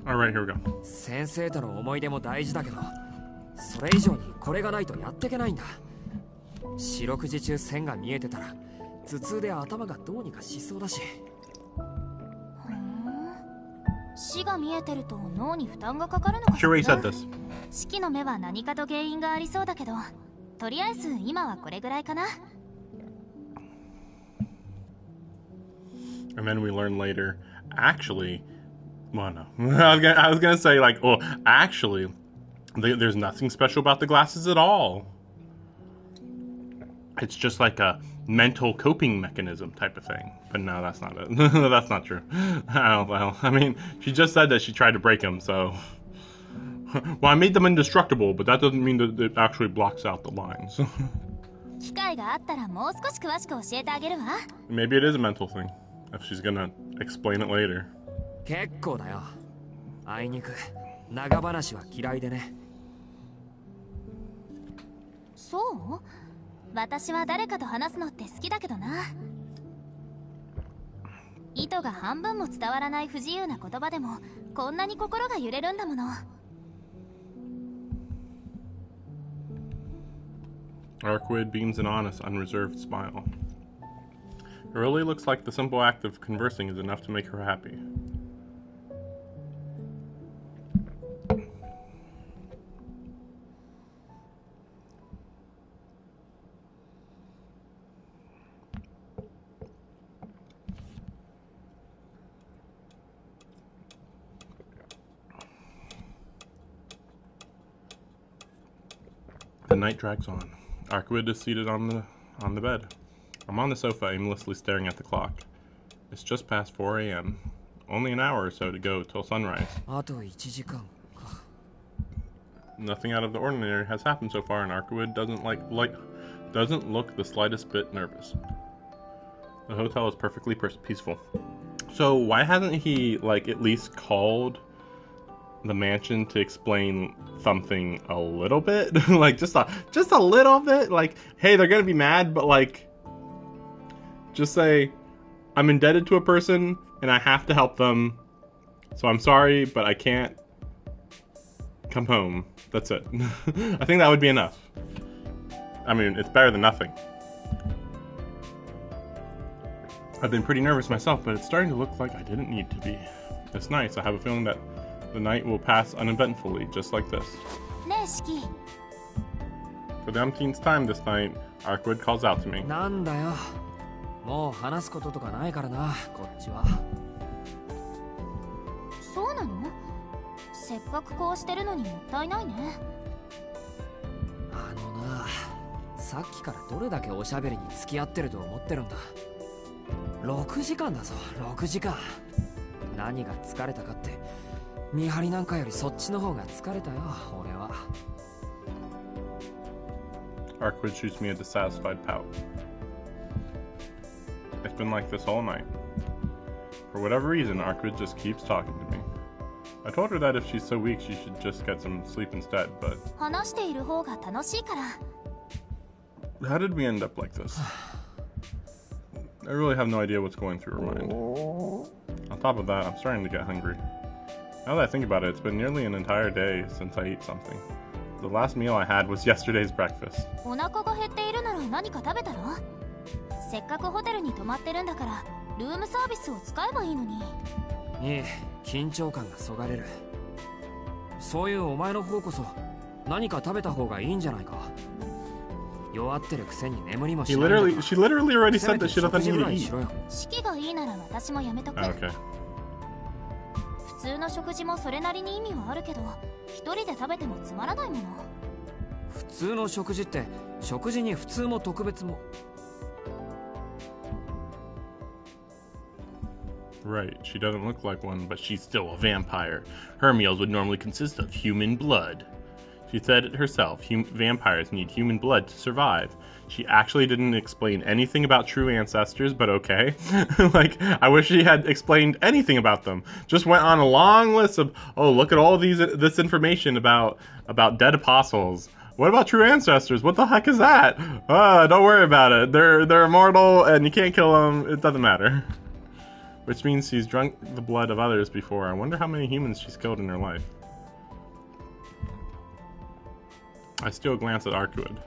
Alright, here we go. 先生との思い出も大事だけど、それ以上にこれがないとやっていけないんだ。四六時中線が見えてたら頭痛で頭がどうにかしそうだし。死が見えてると脳に負担がかかるのかしら。Sure, he said this. 四季の目は何かと原因がありそうだけど、とりあえず今はこれぐらいかな。And then we learn later, actually, well, no. I was gonna say, like, well, actually, there's nothing special about the glasses at all. It's just like a mental coping mechanism type of thing. But no, that's not it. That's not true. Oh, well, I mean, she just said that she tried to break them, so... Well, I made them indestructible, but that doesn't mean that it actually blocks out the lines. 機会があったらもう少し詳しく教えてあげるわ。 Maybe it is a mental thing, if she's gonna explain it later. 結構だよ。あいにく長話は嫌いでね。そう？私は誰かと話すのって好きだけどな。意図が半分も伝わらない不自由な言葉でもこんなに心が揺れるんだもの。Arkwood beams an honest, unreserved smile. It really looks like the simple act of conversing is enough to make her happy. The night drags on. Arkwood is seated on the bed. I'm on the sofa, aimlessly staring at the clock. It's just past 4 a.m. Only an hour or so to go till sunrise. あと1時間か。 Nothing out of the ordinary has happened so far, and Arkwood doesn't look the slightest bit nervous. The hotel is perfectly peaceful. So why hasn't he at least called the mansion to explain something a little bit? just a little bit? Hey, they're gonna be mad, but just say, I'm indebted to a person and I have to help them, so I'm sorry, but I can't come home. That's it. I think that would be enough. I mean, it's better than nothing. I've been pretty nervous myself, but it's starting to look like I didn't need to be. It's nice. I have a feeling that the night will pass uneventfully, just like this. ねえ、シキ。 For the umpteenth time this night, Arkwood calls out to me. なんだよ。もう話すこととかないからな、こっちは。そうなの？せっかくこうしてるのにもったいないね。あのな、さっきからどれだけおしゃべりに付き合ってると思ってるんだ。6時間だぞ、6時間。何が疲れたかって、見張りなんかよりそっちの方が疲れたよ、俺は。Arkwood shoots me a dissatisfied pout. It's been like this all night. For whatever reason, Arkwood just keeps talking to me. I told her that if she's so weak, she should just get some sleep instead, but... 話している方が楽しいから。 How did we end up like this? I really have no idea what's going through her mind. On top of that, I'm starting to get hungry. Now that I think about it, it's been nearly an entire day since I ate something. The last meal I had was yesterday's breakfast. お腹が減っているなら何か食べたら？せっかくホテルに泊まってるんだから、ルームサービスを使えばいいのに。いえ、緊張感がそがれる。そういうお前の方こそ何か食べた方がいいんじゃないか。弱ってるくせに眠りもしないんだから。She literally already said that she doesn't need to eat. 式がいいなら私もやめとく。 Okay. 普通の食事もそれなりに意味はあるけど、一人で食べてもつまらないもの。普通の食事って食事に普通も特別も。 Right, she doesn't look like one, but she's still a vampire. Her meals would normally consist of human blood. She said it herself, vampires need human blood to survive. She actually didn't explain anything about true ancestors, but okay. I wish she had explained anything about them. Just went on a long list of, oh, look at all this information about dead apostles. What about true ancestors? What the heck is that? Don't worry about it. They're immortal and you can't kill them. It doesn't matter. Which means she's drunk the blood of others before. I wonder how many humans she's killed in her life. I still glance at Arkwood.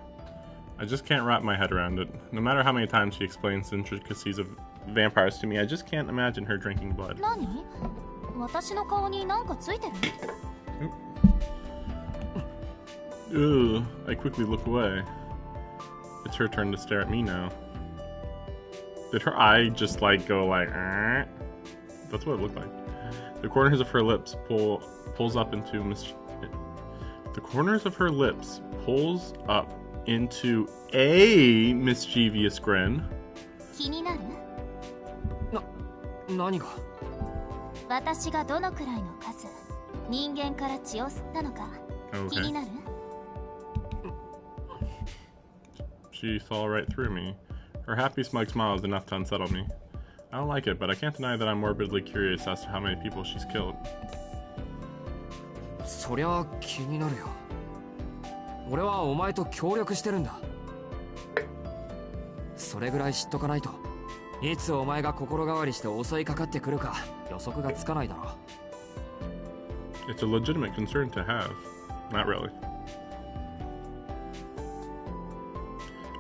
I just can't wrap my head around it. No matter how many times she explains the intricacies of vampires to me, I just can't imagine her drinking blood. Nani? 私の顔に何かついてる? Ugh, I quickly look away. It's her turn to stare at me now. Did her eye just like go like, eh? That's what it looked like. The corners of her lips pulls up into the corners of her lips pulls up into a mischievous grin. 気になる? 何が? 私がどのくらいの数人間から血を吸ったのか気になる? She saw right through me. Her happy smug smile is enough to unsettle me. I don't like it, but I can't deny that I'm morbidly curious as to how many people she's killed. そりゃ気になるよ。俺はお前と協力してるんだ。それぐらい知っとかないと、いつお前が心変わりして襲いかかってくるか予測がつかないだろ。It's a legitimate concern to have. Not really.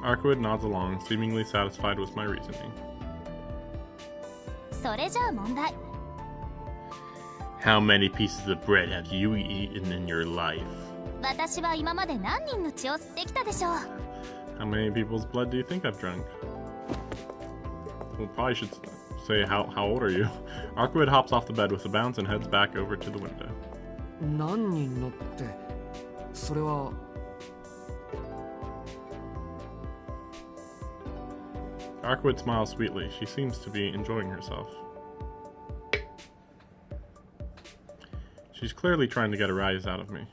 Arkwood nods along, seemingly satisfied with my reasoning. それじゃあ問題。How many pieces of bread have you eaten in your life? 私は今まで何人の血を吸ってきたでしょう。How many people's blood do you think I've drunk? Well, probably should say how old are you? Arkwood hops off the bed with a bounce and heads back over to the window. 何人のって、それは。Arkwood smiles sweetly. She seems to be enjoying herself. She's clearly trying to get a rise out of me.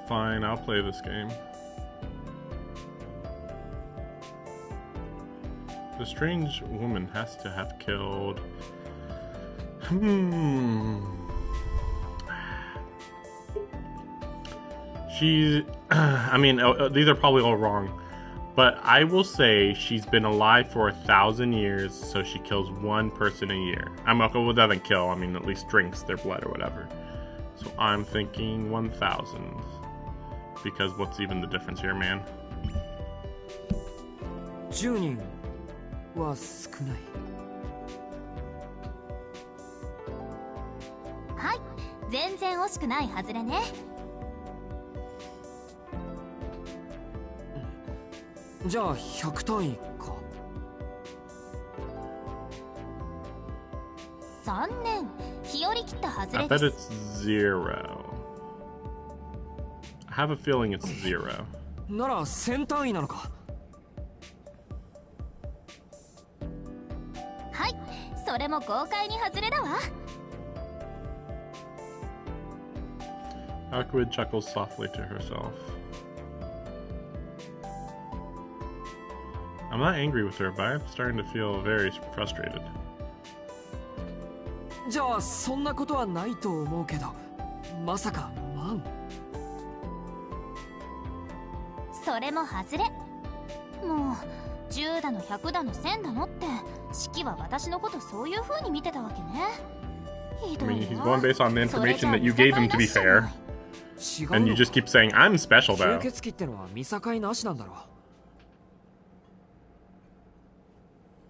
Fine, I'll play this game. The strange woman has to have killed... She's... I mean, these are probably all wrong. But I will say she's been alive for 1,000 years, so she kills one person a year. I'm okay, well, doesn't kill, I mean, at least drinks their blood or whatever. So I'm thinking 1,000. Because what's even the difference here, man? 10人は少ない。はい、全然惜しくないはずれね。じゃあ100単位か。残念、日和切ったはずれ I で bet す。 it's 0. I have a feeling it's 0. なら1000単位なのか。はい、それも豪快に外れだわ。Arkwood chuckles softly to herself. I'm not angry with her, but I'm starting to feel very frustrated. じゃあそんなことはないと思うけど、まさかマン。それも外れ。もう10だの100だの1000だのって式は私のことそういう風に見てたわけね。ひ I どい mean, he's わ。 going based on the information that you gave him to be fair. And you just keep saying, I'm special though. 吸血鬼ってのは見境なしなんだろう。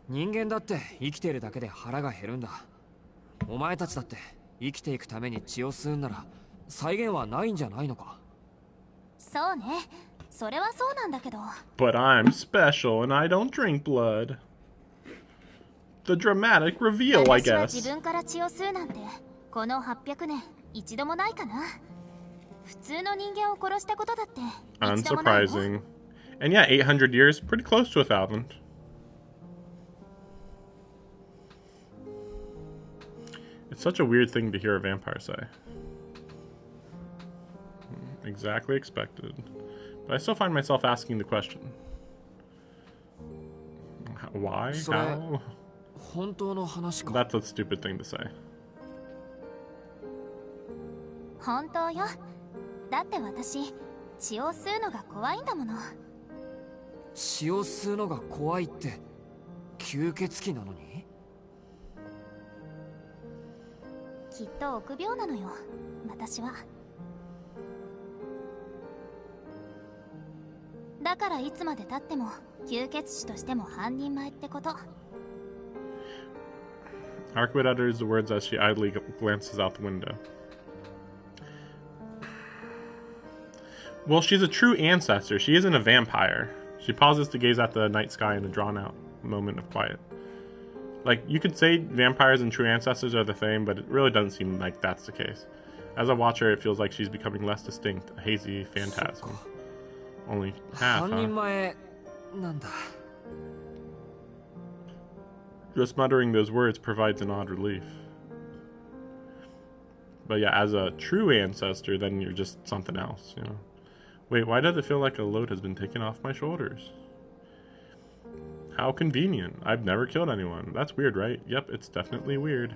人間だって生きているだけで腹が減るんだ。お前たちだって生きていくために血を吸うんなら際限はないんじゃないのか。そうね、それはそうなんだけど。 But I'm special and I don't drink blood. The dramatic reveal, I 私は guess. 自分から血を吸うなんてこの800年一度もないかな。普通の人間を殺したことだって一度もないわ。 Unsurprising. And yeah, 800 years, pretty close to 1,000. It's such a weird thing to hear a vampire say. Exactly expected. But I still find myself asking the question. Why? How? 本当の話か。 That's a stupid thing to say. 本当よ。だって私血を吸うのが怖いんだもの。血を吸うのが怖いって吸血鬼なのに？きっと臆病なのよ、私は。だからいつまで経っても吸血鬼としても半人前ってこと。Arkwood utters the words as she idly glances out the window. Well, she's a true ancestor. She isn't a vampire. She pauses to gaze at the night sky in a drawn-out moment of quiet. Like, you could say vampires and true ancestors are the same, but it really doesn't seem like that's the case. As I watch her, it feels like she's becoming less distinct, a hazy phantasm. Only half, huh? Just muttering those words provides an odd relief. But yeah, as a true ancestor, then you're just something else, you know. Wait, why does it feel like a load has been taken off my shoulders? How convenient. I've never killed anyone. That's weird, right? Yep, it's definitely weird.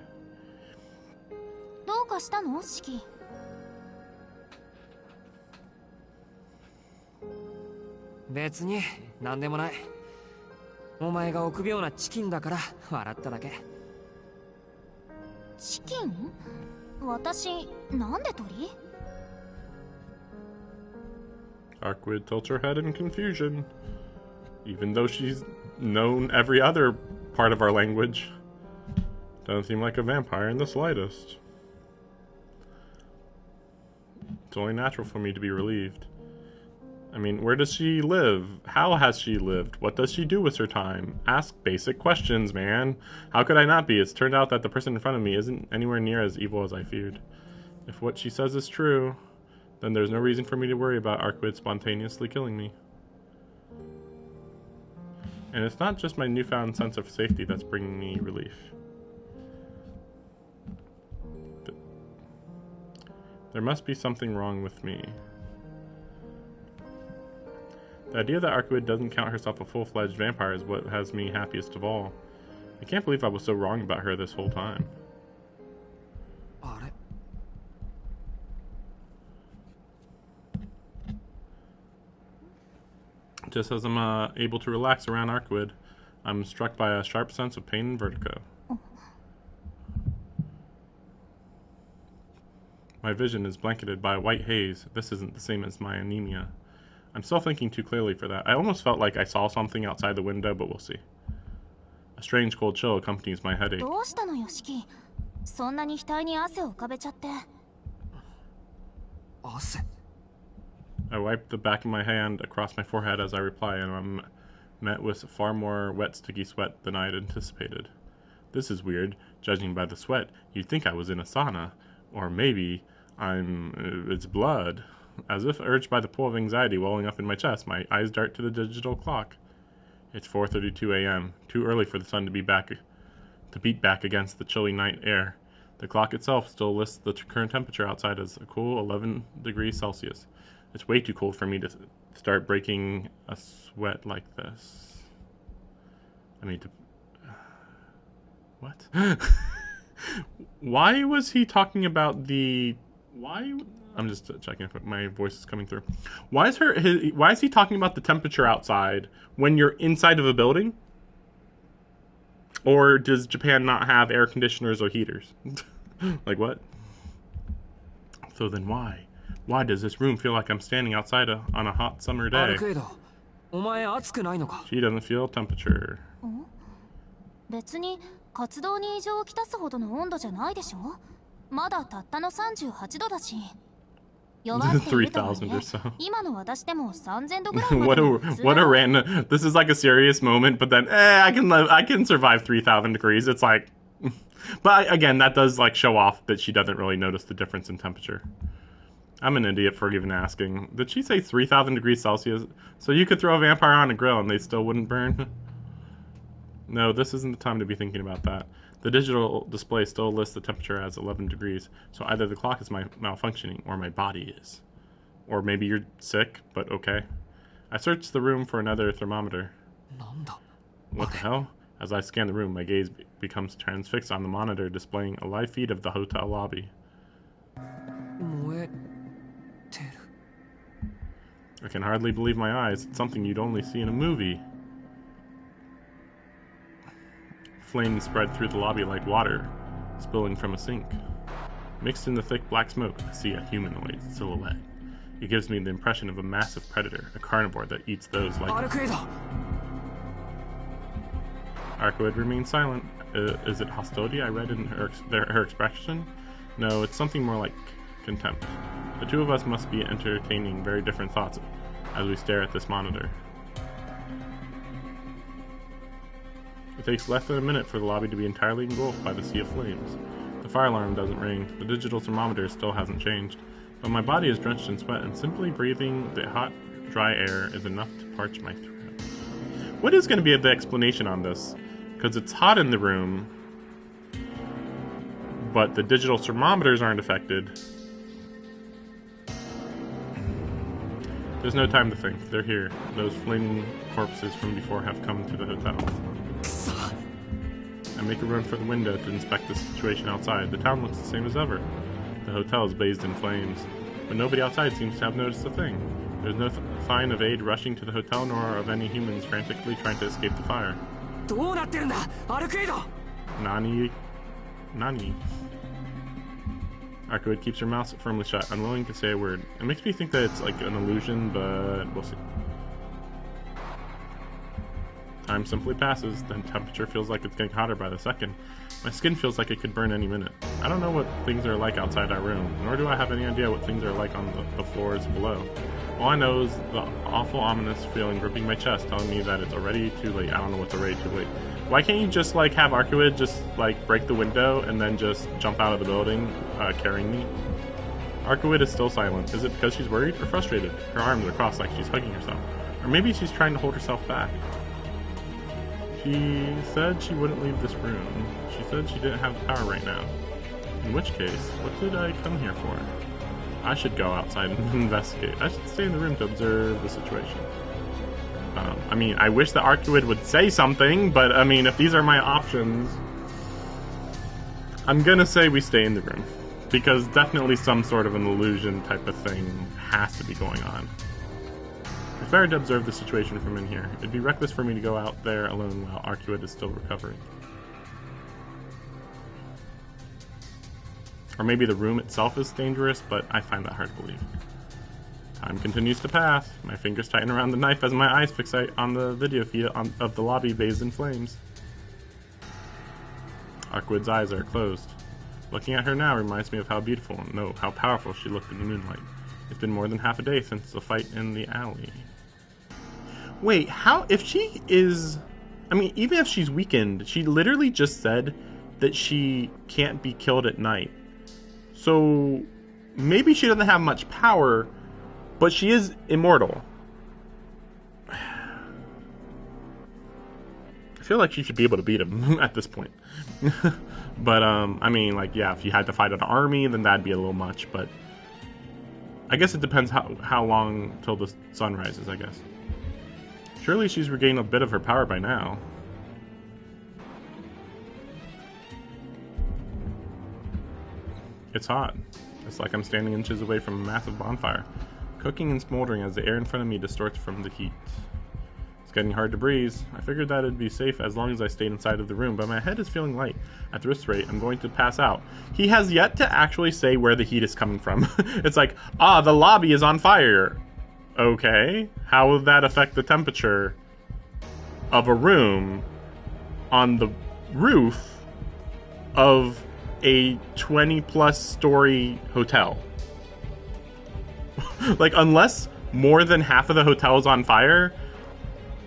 どうかしたの、シキ？別に何でもない。お前が臆病なチキンだから笑っただけ。チキン？私、なんで鳥？ Arkwood tilts her head in confusion. Even though she's known every other part of our language, doesn't seem like a vampire in the slightest. It's only natural for me to be relieved. I mean, where does she live? How has she lived? What does she do with her time? Ask basic questions, man. How could I not be? It's turned out that the person in front of me isn't anywhere near as evil as I feared. If what she says is true, then there's no reason for me to worry about Arkwood spontaneously killing me. And it's not just my newfound sense of safety that's bringing me relief. There must be something wrong with me. The idea that Arkwood doesn't count herself a full-fledged vampire is what has me happiest of all. I can't believe I was so wrong about her this whole time. Just as I'm able to relax around Arkwood, I'm struck by a sharp sense of pain and vertigo. My vision is blanketed by a white haze. This isn't the same as my anemia. I'm still thinking too clearly for that. I almost felt like I saw something outside the window, but we'll see. A strange cold chill accompanies my headache. どうしたのよ、シキ？そんなに額に汗を浮かべちゃって。汗？ I wipe the back of my hand across my forehead as I reply, and I'm met with far more wet, sticky sweat than I had anticipated. This is weird. Judging by the sweat, you'd think I was in a sauna. Or maybe it's blood. As if urged by the pull of anxiety welling up in my chest, my eyes dart to the digital clock. It's 4:32 a.m., too early for the sun to beat back against the chilly night air. The clock itself still lists the current temperature outside as a cool 11 degrees Celsius. It's way too cold for me to start breaking a sweat like this. I mean, what? Why was he talking about the... Why... I'm just checking if my voice is coming through. Why is he talking about the temperature outside when you're inside of a building? Or does Japan not have air conditioners or heaters? Like what? So then why? Why does this room feel like I'm standing outside on a hot summer day? She doesn't feel temperature. 別に活動に異常をきたすほどの温度じゃないでしょ？まだたったの38度だし。3,000 or so. 今の私でも3000度ぐらいまで。what a random. This is like a serious moment, but then I can survive 3,000 degrees. It's like, but again, that does like show off that she doesn't really notice the difference in temperature. I'm an idiot for even asking. Did she say 3,000 degrees Celsius? So you could throw a vampire on a grill and they still wouldn't burn? No, this isn't the time to be thinking about that. The digital display still lists the temperature as 11 degrees, so either the clock is malfunctioning or my body is. Or maybe you're sick, but okay. I searched the room for another thermometer. What the hell? As I scan the room, my gaze becomes transfixed on the monitor displaying a live feed of the hotel lobby. I can hardly believe my eyes. It's something you'd only see in a movie. flames spread through the lobby like water spilling from a sink. Mixed in the thick black smoke, I see a humanoid silhouette. It gives me the impression of a massive predator, a carnivore that eats those like it. Arcuid remains silent. Is it hostility I read in her expression? No, it's something more like contempt. The two of us must be entertaining very different thoughts as we stare at this monitor. It takes less than a minute for the lobby to be entirely engulfed by the sea of flames. The fire alarm doesn't ring, the digital thermometer still hasn't changed, but my body is drenched in sweat and simply breathing the hot, dry air is enough to parch my throat. What is going to be the explanation on this? Because it's hot in the room, but the digital thermometers aren't affected. There's no time to think. They're here. Those flaming corpses from before have come to the hotel. I make a run for the window to inspect the situation outside. The town looks the same as ever. The hotel is bathed in flames, but nobody outside seems to have noticed a thing. There's no sign of aid rushing to the hotel, nor of any humans frantically trying to escape the fire. Nani? Arcuid keeps her mouth firmly shut, unwilling to say a word. It makes me think that it's like an illusion, but we'll see. Time simply passes, the temperature feels like it's getting hotter by the second. My skin feels like it could burn any minute. I don't know what things are like outside our room, nor do I have any idea what things are like on the floors below. All I know is the awful ominous feeling gripping my chest, telling me that it's already too late. I don't know what's already too late. Why can't you just like have Arcuid just like break the window and then just jump out of the building carrying me? Arcuid is still silent. Is it because she's worried or frustrated? Her arms are crossed like she's hugging herself. Or maybe she's trying to hold herself back. She said she wouldn't leave this room. She said she didn't have the power right now. In which case, what did I come here for? I should go outside and investigate. I should stay in the room to observe the situation. I mean, I wish the Arcuid would say something, but I mean, if these are my options, I'm gonna say we stay in the room. Because definitely some sort of an illusion type of thing has to be going on. It's better to observe the situation from in here. It'd be reckless for me to go out there alone while Arcuid is still recovering. Or maybe the room itself is dangerous, but I find that hard to believe. Time continues to pass. My fingers tighten around the knife as my eyes fixate on the video feed of the lobby bathed in flames. Arcuid's eyes are closed. Looking at her now reminds me of how beautiful, no, how powerful she looked in the moonlight. It's been more than half a day since the fight in the alley. Wait, how, if she is, I mean, even if she's weakened, she literally just said that she can't be killed at night. So, maybe she doesn't have much power, but she is immortal. I feel like she should be able to beat him at this point. But, I mean, like, yeah, if you had to fight an army, then that'd be a little much, but I guess it depends how long till the sun rises, I guess. Surely she's regained a bit of her power by now. It's hot. It's like I'm standing inches away from a massive bonfire, cooking and smoldering as the air in front of me distorts from the heat. It's getting hard to breathe. I figured that it'd be safe as long as I stayed inside of the room, but my head is feeling light. At this rate, I'm going to pass out. He has yet to actually say where the heat is coming from. It's like, the lobby is on fire. Okay, how will that affect the temperature of a room on the roof of a 20-plus story hotel? Like, unless more than half of the hotel is on fire,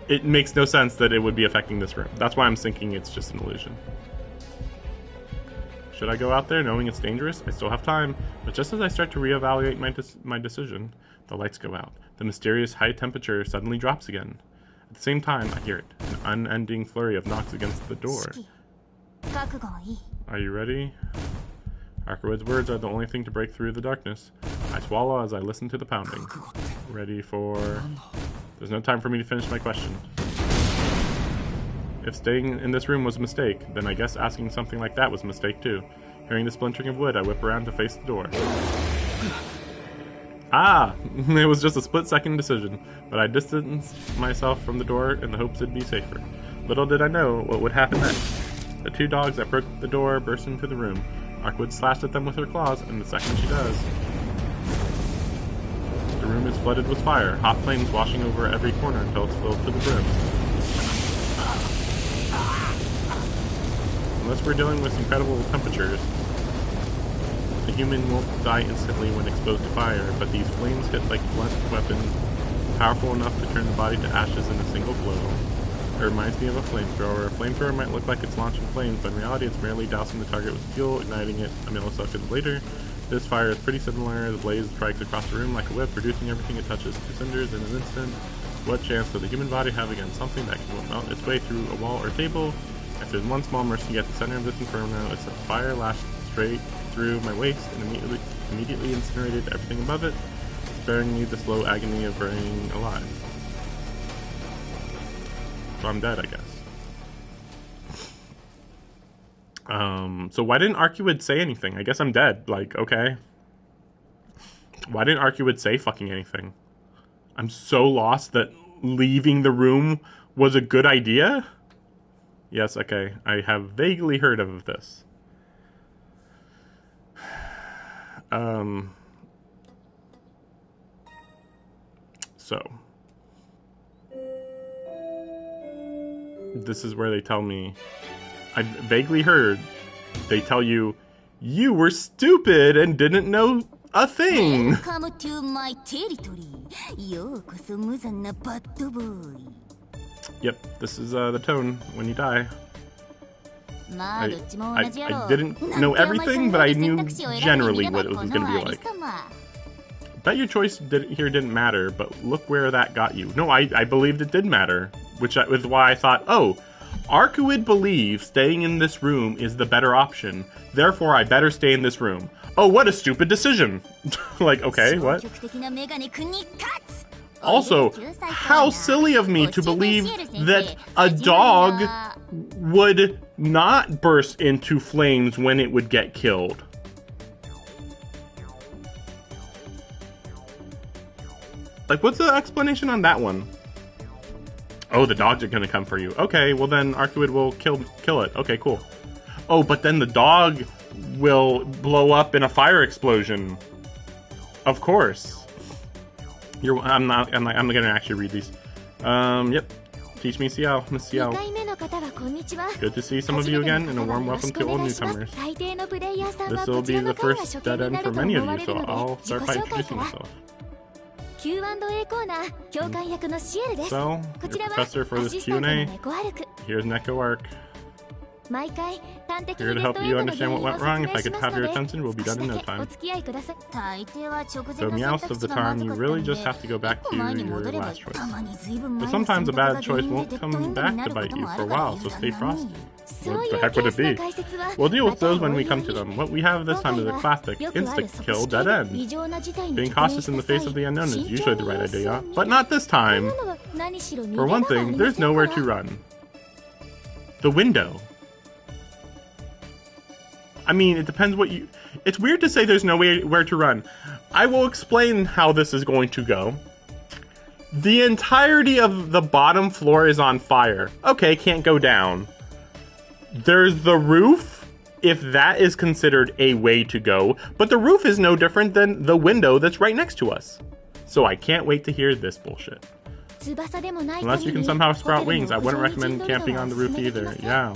it makes no sense that it would be affecting this room. That's why I'm thinking it's just an illusion. Should I go out there knowing it's dangerous? I still have time, but just as I start to reevaluate my decision, the lights go out. The mysterious high temperature suddenly drops again. At the same time, I hear it, an unending flurry of knocks against the door. Are you ready? Arcuid's words are the only thing to break through the darkness. I swallow as I listen to the pounding. Ready for... There's no time for me to finish my question. If staying in this room was a mistake, then I guess asking something like that was a mistake too. Hearing the splintering of wood, I whip around to face the door. It was just a split-second decision, but I distanced myself from the door in the hopes it'd be safer. Little did I know what would happen next. The two dogs that broke the door burst into the room. Arkwood slashed at them with her claws, and the second she does, the room is flooded with fire, hot flames washing over every corner until it's filled to the brim. Unless we're dealing with incredible temperatures, the human won't die instantly when exposed to fire, but these flames hit like blunt weapons, powerful enough to turn the body to ashes in a single blow. It reminds me of a flamethrower. A flamethrower might look like it's launching flames, but in reality it's merely dousing the target with fuel, igniting it a millisecond later. This fire is pretty similar. The blaze strikes across the room like a whip, reducing everything it touches to cinders in an instant. What chance does the human body have against something that can melt its way through a wall or table? If there's one small mercy at the center of this inferno, it's that fire lashed straight through my waist and immediately incinerated everything above it, sparing me the slow agony of burning alive. So I'm dead, I guess. So why didn't Arkwood say anything? I guess I'm dead. Like, okay. Why didn't Arkwood say fucking anything? I'm so lost that leaving the room was a good idea? Yes, okay. I have vaguely heard of this. So. This is where they tell me, I vaguely heard, they tell you, you were stupid and didn't know a thing. Welcome to my territory. Yep, this is the tone when you die. I didn't know everything, but I knew generally what it was going to be like. Bet your choice here didn't matter, but look where that got you. No, I believed it did matter, which is why I thought, oh, Arkwood believes staying in this room is the better option, therefore I better stay in this room. Oh, what a stupid decision. Like, okay, what? Also, how silly of me to believe that a dog would not burst into flames when it would get killed. Like, what's the explanation on that one? Oh, the dogs are gonna come for you. Okay, well then Arkwood will kill it. Okay, cool. Oh, but then the dog will blow up in a fire explosion. Of course. I'm gonna actually read these. Yep. Teach me Ciao, Miss Ciao. Good to see some of you again, and a warm welcome to all newcomers. This will be the first dead end for many of you, so I'll start by introducing myself. So, your professor for this Q&A, here's Neko Arc. Here to help you understand what went wrong. If I could have your attention, we'll be done in no time. So, meowst of the time, you really just have to go back to your last choice. But sometimes a bad choice won't come back to bite you for a while, so stay frosty. What the heck would it be? We'll deal with those when we come to them. What we have this time is a classic insta-kill dead end. Being cautious in the face of the unknown is usually the right idea, but not this time. For one thing, there's nowhere to run. The window. I mean, it depends what you... It's weird to say there's nowhere to run. I will explain how this is going to go. The entirety of the bottom floor is on fire. Okay, can't go down. There's the roof, if that is considered a way to go, but the roof is no different than the window that's right next to us. So I can't wait to hear this bullshit. Unless you can somehow sprout wings, I wouldn't recommend camping on the roof either. Yeah.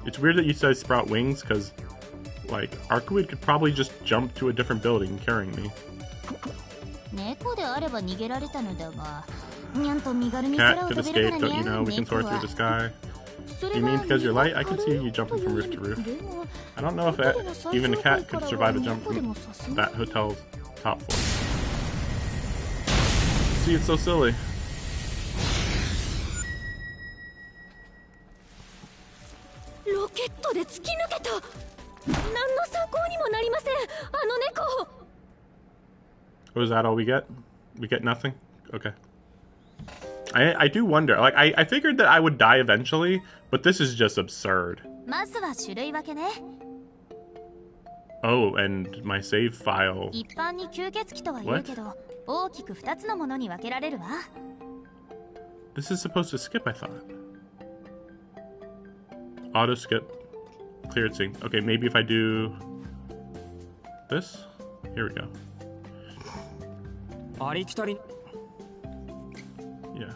It's weird that you said sprout wings, because, like, Arkwood could probably just jump to a different building carrying me. Cat could escape, don't you know? We can soar through the sky. You mean because you're light? I can see you jumping from roof to roof. I don't know if even a cat could survive a jump from that hotel's top floor. See, it's so silly. Was that all we get? We get nothing? Okay. I do wonder. Like, I figured that I would die eventually, but this is just absurd. Oh, and my save file. What? This is supposed to skip, I thought. Auto skip. Cleared sync. Okay, maybe if I do this. Here we go. Yeah.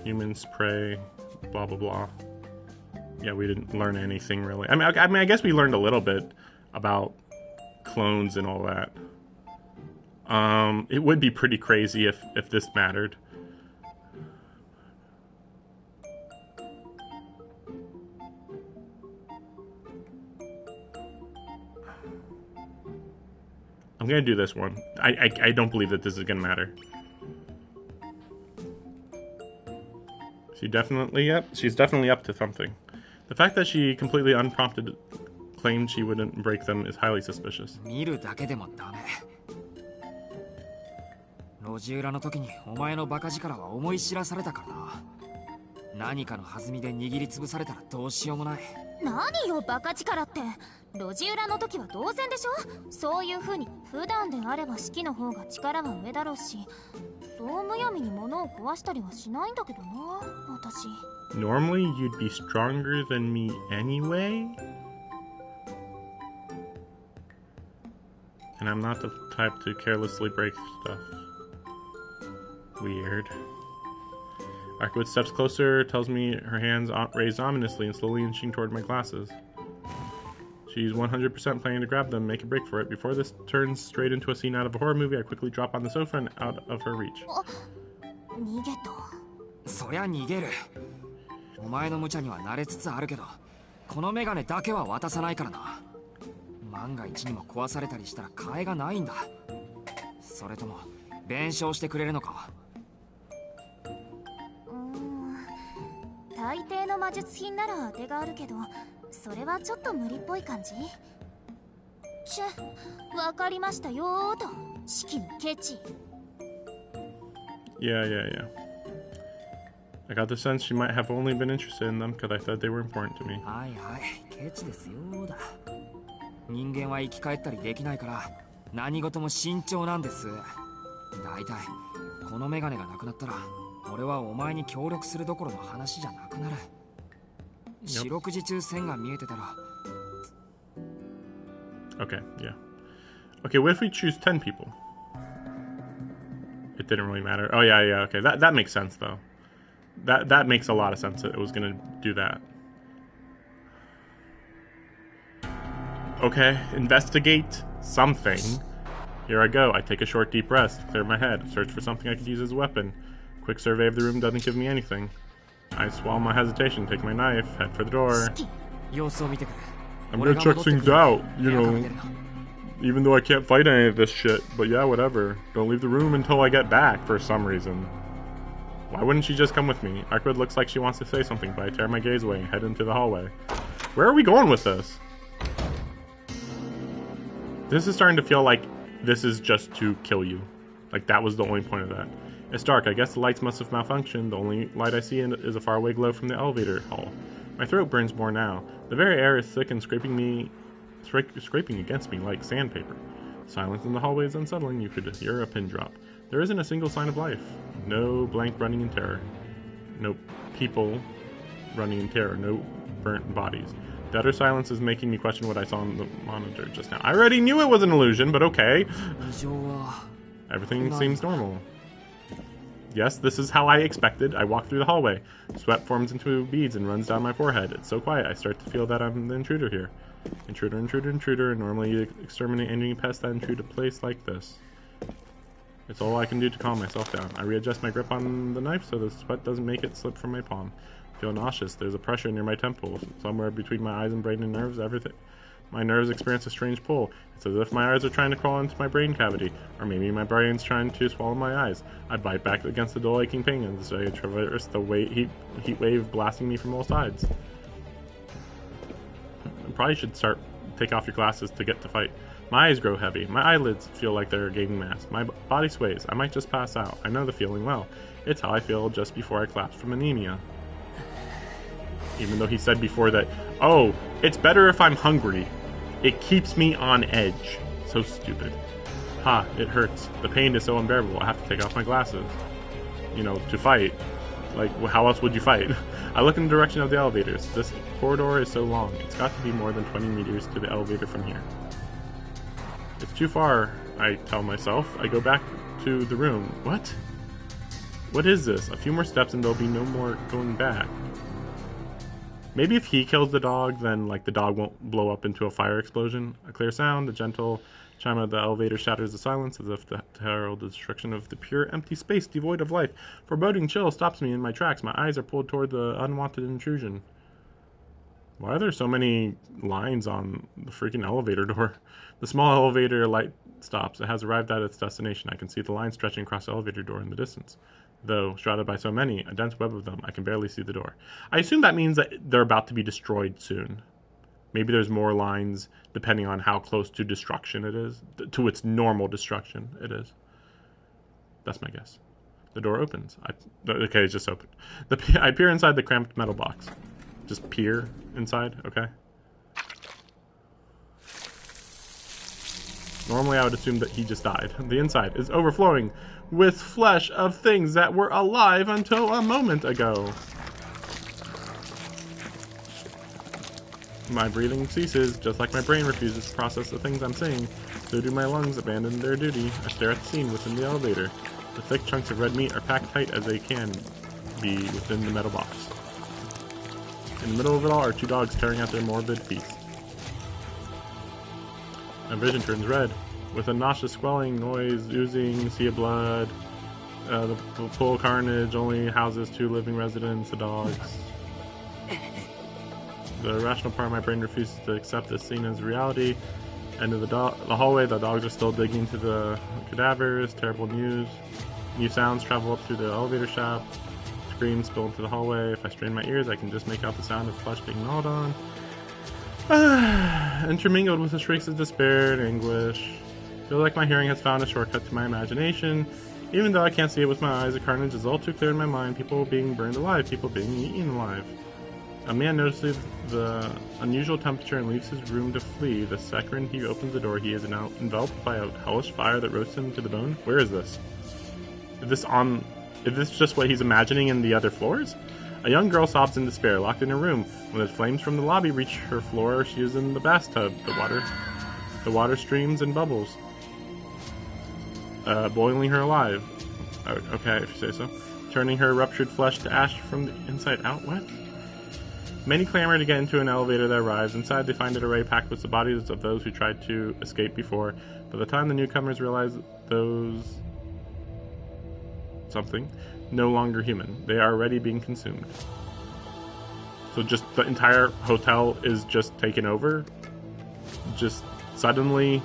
Humans, prey, blah blah blah. Yeah, we didn't learn anything really. I mean, I guess we learned a little bit about clones and all that. It would be pretty crazy if this mattered. I'm gonna do this one. I don't believe that this is gonna matter. She's definitely up to something. The fact that she completely unprompted claimed she wouldn't break them is highly suspicious. 路地裏の時にお前のバカ力は思い知らされたからな。何かの弾みで握りつぶされたらどうしようもない。何よバカ力って。路地裏の時は同然でしょ。そういう風に普段であれば式の方が力は上だろうし、そうむやみに物を壊したりはしないんだけどな、私。Normally you'd be stronger than me anyway? And I'm not the type to carelessly break stuff. Weird. Arkwood steps closer, tells me her hands raised ominously and slowly inching toward my glasses. She's 100% planning to grab them, make a break for it. Before this turns straight into a scene out of a horror movie, I quickly drop on the sofa and out of her reach. 逃げた。そりゃ逃げる。お前の無茶には慣れつつあるけど、このメガネだけは渡さないからな。万が一にも壊されたりしたら替えがないんだ。それとも弁償してくれるのか。大抵の魔術品なら当てがあるけど、それはちょっと無理っぽい感じ。わかりましたよーと、式のケチ。Yeah. I got the sense she might have only been interested in them because I thought they were important to me. はいはい、ケチですよだ。人間は生き返ったりできないから、何事も慎重なんです。大体、このメガネがなくなったら、俺はお前に協力するどころの話じゃなくなる。四六時中線が見えてたら。Okay, yeah. Okay, what if we choose 10 people? It didn't really matter. Oh yeah, okay. That makes sense though. That makes a lot of sense that it was gonna do that. Okay, investigate something. Here I go. I take a short deep rest, clear my head, search for something I could use as a weapon. Quick survey of the room doesn't give me anything. I swallow my hesitation, take my knife, head for the door. I'm gonna check things out, you know, even though I can't fight any of this shit, but yeah, whatever. Don't leave the room until I get back for some reason. Why wouldn't she just come with me? Arkwood looks like she wants to say something, but I tear my gaze away and head into the hallway. Where are we going with this? This is starting to feel like this is just to kill you. Like that was the only point of that. It's dark. I guess the lights must have malfunctioned. The only light I see is a faraway glow from the elevator hall. My throat burns more now. The very air is thick and scraping against me like sandpaper. Silence in the hallway is unsettling. You could hear a pin drop. There isn't a single sign of life. No blank running in terror. No people running in terror. No burnt bodies. The utter silence is making me question what I saw on the monitor just now. I already knew it was an illusion, but okay. Everything seems normal. Yes, this is how I expected. I walk through the hallway. Sweat forms into beads and runs down my forehead. It's so quiet, I start to feel that I'm the intruder here. Intruder, and normally you exterminate any pest that intrude a place like this. It's all I can do to calm myself down. I readjust my grip on the knife so the sweat doesn't make it slip from my palm. I feel nauseous. There's a pressure near my temple. Somewhere between my eyes and brain and nerves, my nerves experience a strange pull. It's as if my eyes are trying to crawl into my brain cavity, or maybe my brain's trying to swallow my eyes. I bite back against the dull aching pain as I traverse the heat wave blasting me from all sides. You probably should take off your glasses to get to fight. My eyes grow heavy. My eyelids feel like they're gaining mass. My body sways. I might just pass out. I know the feeling well. It's how I feel just before I collapse from anemia. Even though he said before that, oh, it's better if I'm hungry. It keeps me on edge. So stupid. Ha, it hurts. The pain is so unbearable. I have to take off my glasses. You know, to fight. Like, how else would you fight? I look in the direction of the elevators. This corridor is so long. It's got to be more than 20 meters to the elevator from here. It's too far, I tell myself. I go back to the room. What? What is this? A few more steps and there'll be no more going back. Maybe if he kills the dog, then like the dog won't blow up into a fire explosion. A clear sound, the gentle chime of the elevator shatters the silence as if to herald the destruction of the pure empty space devoid of life. Foreboding chill stops me in my tracks. My eyes are pulled toward the unwanted intrusion. Why are there so many lines on the freaking elevator door? The small elevator light stops. It has arrived at its destination. I can see the line stretching across the elevator door in the distance. Though shrouded by so many, a dense web of them, I can barely see the door. I assume that means that they're about to be destroyed soon. Maybe there's more lines depending on how close to destruction it is, to its normal destruction it is. That's my guess. The door opens. Okay, it's just open. I peer inside the cramped metal box. Just peer inside, okay? Normally I would assume that he just died. The inside is overflowing with flesh of things that were alive until a moment ago. My breathing ceases, just like my brain refuses to process the things I'm saying. So do my lungs abandon their duty. I stare at the scene within the elevator. The thick chunks of red meat are packed tight as they can be within the metal box. In the middle of it all are two dogs tearing at their morbid feast. My vision turns red. With a nauseous squelling noise, oozing, sea of blood. The full carnage only houses two living residents, the dogs. The rational part of my brain refuses to accept this scene as reality. End of the hallway, the dogs are still digging to the cadavers. Terrible news. New sounds travel up through the elevator shaft. Screams spill into the hallway. If I strain my ears, I can just make out the sound of flesh being gnawed on. Intermingled with the shrieks of despair and anguish. Feel like my hearing has found a shortcut to my imagination. Even though I can't see it with my eyes, the carnage is all too clear in my mind. People being burned alive, people being eaten alive. A man notices the unusual temperature and leaves his room to flee. The second he opens the door, he is now enveloped by a hellish fire that roasts him to the bone. Where is this? Is this just what he's imagining in the other floors? A young girl sobs in despair, locked in her room. When the flames from the lobby reach her floor, she is in the bathtub. The water streams and bubbles, boiling her alive. Okay, if you say so. Turning her ruptured flesh to ash from the inside out. What? Many clamor to get into an elevator that arrives. Inside, they find it array packed with the bodies of those who tried to escape before. By the time the newcomers realize those something no longer human, they are already being consumed. So just the entire hotel is just taken over, just suddenly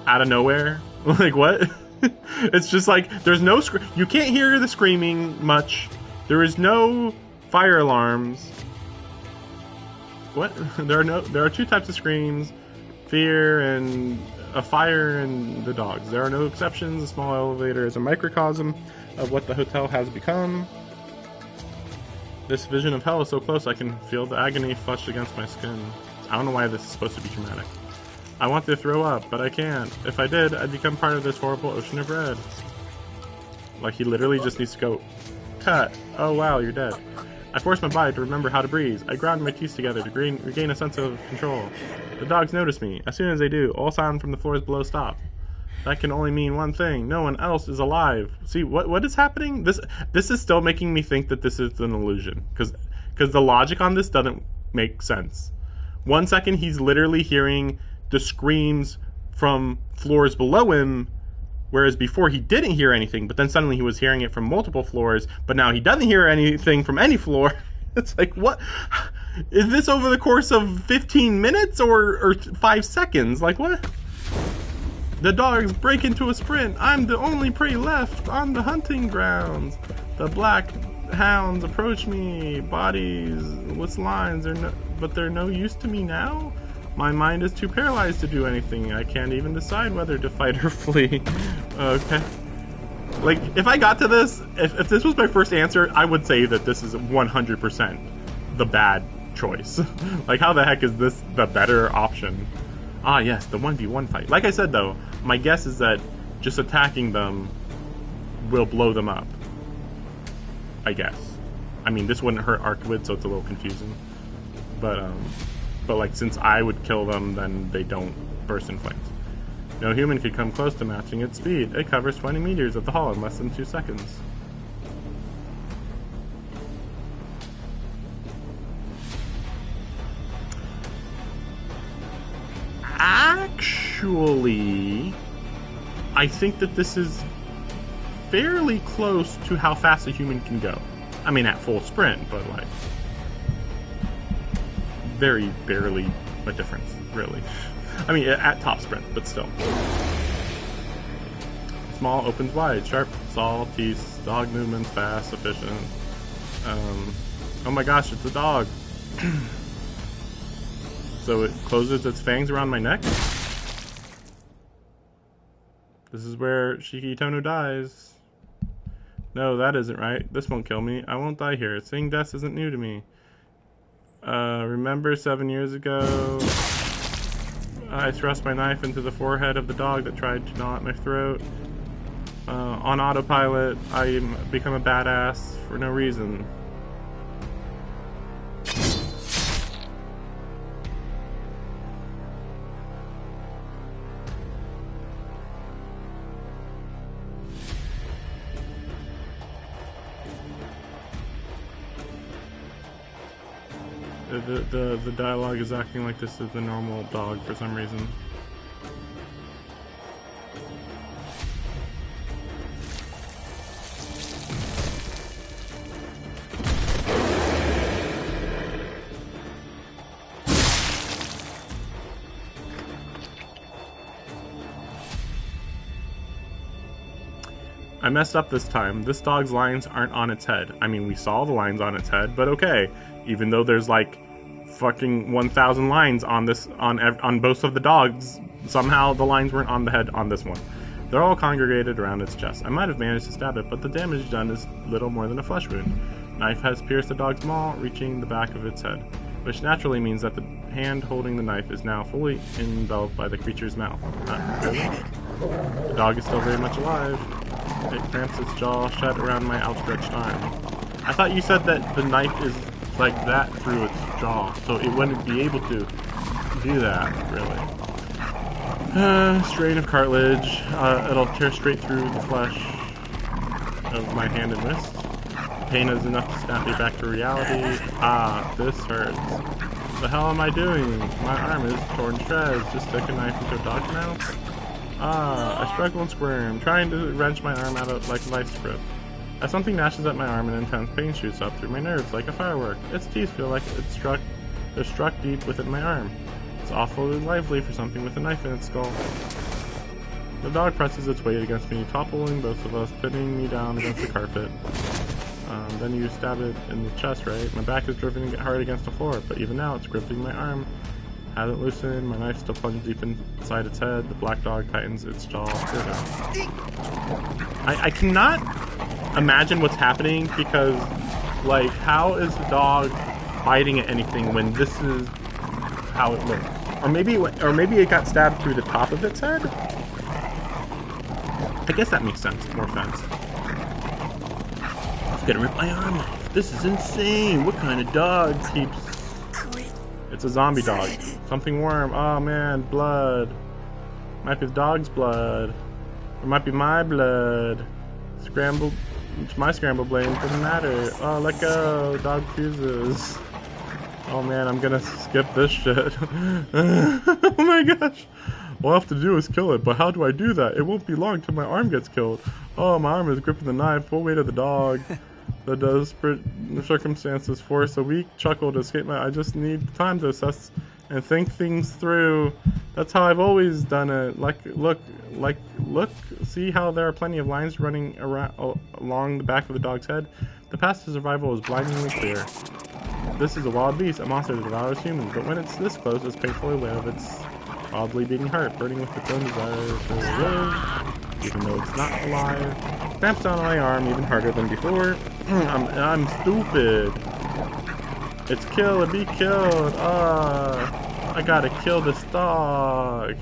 out of nowhere. Like what? It's just like there's no you can't hear the screaming much. There is no fire alarms. What? There are two types of screams: fear and a fire and the dogs. There are no exceptions. The small elevator is a microcosm of what the hotel has become. This vision of hell is so close I can feel the agony flushed against my skin. I don't know why this is supposed to be traumatic. I want to throw up, but I can't. If I did, I'd become part of this horrible ocean of red. Like he literally just needs to go, cut. Oh wow, you're dead. I force my body to remember how to breathe. I ground my teeth together to regain a sense of control. The dogs notice me. As soon as they do, all sound from the floors below stop. That can only mean one thing. No one else is alive. See, what is happening? This is still making me think that this is an illusion. Because the logic on this doesn't make sense. 1 second, he's literally hearing the screams from floors below him, whereas before he didn't hear anything, but then suddenly he was hearing it from multiple floors, but now he doesn't hear anything from any floor. It's like, what? Is this over the course of 15 minutes or 5 seconds? Like, what? The dogs break into a sprint. I'm the only prey left on the hunting grounds. The black hounds approach me. Bodies with lines, but they're no use to me now? My mind is too paralyzed to do anything. I can't even decide whether to fight or flee. Okay. Like, if I got to this, if this was my first answer, I would say that this is 100% the bad choice. Like, how the heck is this the better option? Ah, yes, the 1v1 fight. Like I said, though, my guess is that just attacking them will blow them up. I guess. I mean, this wouldn't hurt Archwid, so it's a little confusing. But like, since I would kill them, then they don't burst in flames. No human could come close to matching its speed. It covers 20 meters at the hull in less than 2 seconds. Actually, I think that this is fairly close to how fast a human can go. I mean, at full sprint, but like, very barely a difference, really. I mean, at top sprint, but still. Small opens wide, sharp saw teeth, dog movements fast, efficient. Oh my gosh, it's a dog. So it closes its fangs around my neck. This is where Shikitono dies. No, that isn't right. This won't kill me. I won't die here. Seeing death isn't new to me. Remember 7 years ago, I thrust my knife into the forehead of the dog that tried to gnaw at my throat. On autopilot, I become a badass for no reason. The dialogue is acting like this is the normal dog for some reason. I messed up this time. This dog's lines aren't on its head. I mean, we saw the lines on its head, but okay. Even though there's like fucking 1,000 lines on this, on both of the dogs, somehow the lines weren't on the head on this one. They're all congregated around its chest. I might have managed to stab it, but the damage done is little more than a flesh wound. Knife has pierced the dog's maw, reaching the back of its head, which naturally means that the hand holding the knife is now fully enveloped by the creature's mouth. The dog is still very much alive. It cramps its jaw shut around my outstretched arm. I thought you said that the knife is like that through its jaw, so it wouldn't be able to do that, really. Strain of cartilage. It'll tear straight through the flesh of my hand and wrist. Pain is enough to snap me back to reality. Ah, this hurts. The hell am I doing? My arm is torn to shreds. Just stick a knife into a dog's mouth? Ah, I struggle and squirm, trying to wrench my arm out of like a vice grip. As something gnashes at my arm and intense pain shoots up through my nerves like a firework. Its teeth feel like they're struck deep within my arm. It's awfully lively for something with a knife in its skull. The dog presses its weight against me, toppling both of us, pinning me down against the carpet. Then you stab it in the chest, right? My back is driven hard against the floor, but even now it's gripping my arm. Hasn't loosened, my knife still plunged deep inside its head. The black dog tightens its jaw further. I cannot imagine what's happening because, like, how is the dog biting at anything when this is how it looks? Or maybe it got stabbed through the top of its head? I guess that makes sense. More sense. It's gonna rip my arm off. This is insane. What kind of dog keeps... It's a zombie dog. Something warm. Oh man, blood. Might be the dog's blood. It might be my blood. Scrambled. It's my scrambled blade. Doesn't matter. Oh, let go. Dog fuses. Oh man, I'm gonna skip this shit. Oh my gosh. All I have to do is kill it, but how do I do that? It won't be long till my arm gets killed. Oh, my arm is gripping the knife. Full weight of the dog. The desperate circumstances force a weak chuckle to escape my... I just need time to assess and think things through. That's how I've always done it. Look. See how there are plenty of lines running along the back of the dog's head? The path to survival is blindingly clear. This is a wild beast, a monster that devours humans, but when it's this close, it's painfully aware of its wildly beating heart, burning with its own desire to live, even though it's not alive. Cramps down on my arm even harder than before. I'm stupid. It's kill or be killed. I gotta kill this dog.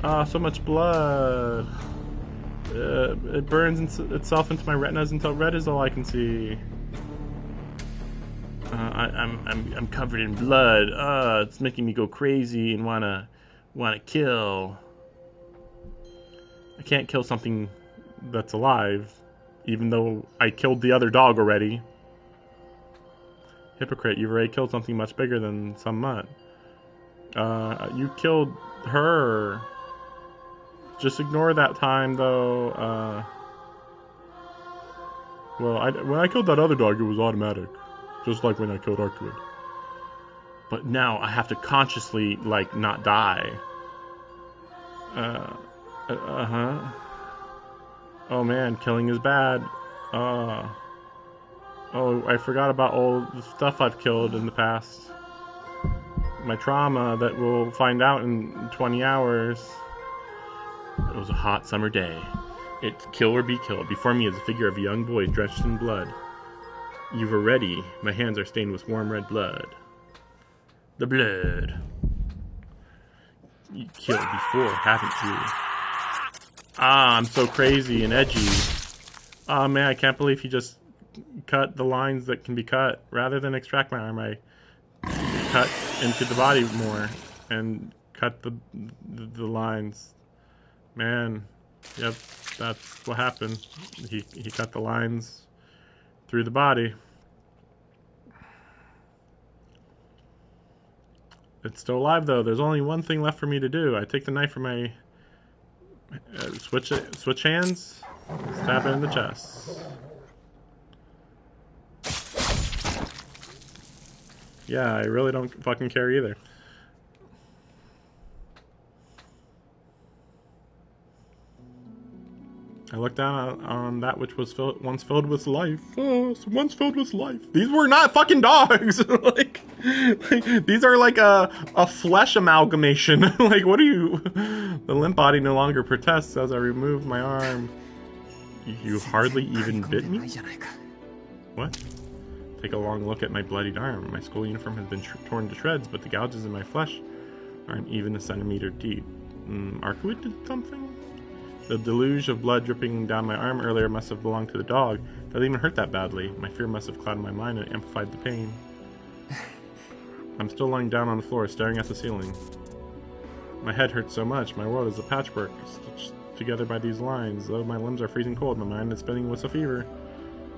So much blood. It burns itself into my retinas until red is all I can see. I'm covered in blood. It's making me go crazy and wanna kill. I can't kill something that's alive, even though I killed the other dog already. Hypocrite, you've already killed something much bigger than some mutt. You killed her. Just ignore that time, though. Well, when I killed that other dog, it was automatic. Just like when I killed Arcwood. But now I have to consciously, like, not die. Oh man, killing is bad. Oh, I forgot about all the stuff I've killed in the past. My trauma that we'll find out in 20 hours. It was a hot summer day. It's kill or be killed. Before me is a figure of a young boy drenched in blood. You were ready. My hands are stained with warm red blood. The blood. You killed before, haven't you? Ah, I'm so crazy and edgy. Oh man, I can't believe he just cut the lines that can be cut. Rather than extract my arm, I cut into the body more and cut the lines. Man, yep, that's what happened. He cut the lines through the body. It's still alive though. There's only one thing left for me to do. I take the knife from my switch hands, stab it in the chest. Yeah, I really don't fucking care either. I looked down on that which was once filled with life. Once filled with life. These were not fucking dogs. like these are like a flesh amalgamation. Like, what are you? The limp body no longer protests as I remove my arm. You hardly even bit me? What? Take a long look at my bloodied arm. My school uniform has been torn to shreds, but the gouges in my flesh aren't even a centimeter deep. Arcwood did something? The deluge of blood dripping down my arm earlier must have belonged to the dog. It doesn't even hurt that badly. My fear must have clouded my mind and amplified the pain. I'm still lying down on the floor, staring at the ceiling. My head hurts so much. My world is a patchwork, stitched together by these lines. Though my limbs are freezing cold, my mind is spinning with a fever.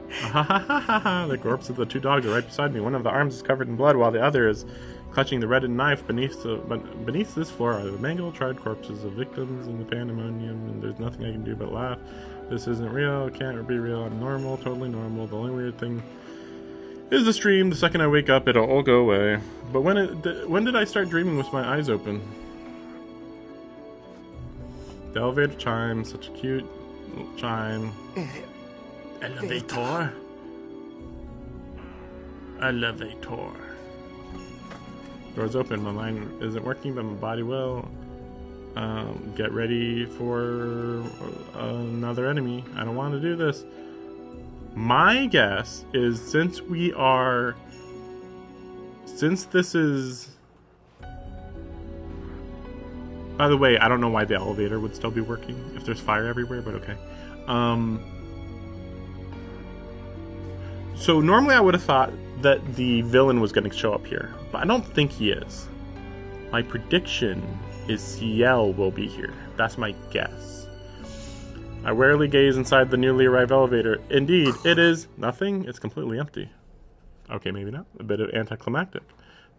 The corpse of the two dogs are right beside me. One of the arms is covered in blood, while the other is clutching the reddened knife. Beneath this floor are the mangled, charred corpses of victims in the pandemonium, and there's nothing I can do but laugh. This isn't real. It can't be real. I'm normal, totally normal. The only weird thing is the stream. The second I wake up, it'll all go away. But when did I start dreaming with my eyes open? The elevator chime, such a cute little chime. Elevator. Elevator. Door's open. My mind isn't working, but my body will. Get ready for another enemy. I don't want to do this. My guess is since this is... By the way, I don't know why the elevator would still be working if there's fire everywhere, but okay. So normally I would have thought that the villain was going to show up here, but I don't think he is. My prediction is Ciel will be here. That's my guess. I warily gaze inside the newly arrived elevator. Indeed, it is nothing. It's completely empty. Okay, maybe not. A bit of anticlimactic.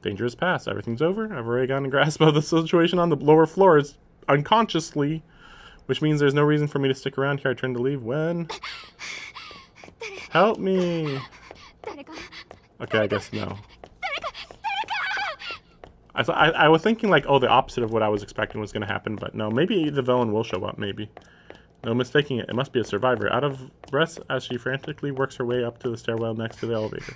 Danger is past. Everything's over. I've already gotten a grasp of the situation on the lower floors unconsciously, which means there's no reason for me to stick around here. I turn to leave when... Help me! Okay, I guess no. I was thinking like, oh, the opposite of what I was expecting was going to happen, but no, maybe the villain will show up, maybe. No mistaking it, it must be a survivor. Out of breath as she frantically works her way up to the stairwell next to the elevator.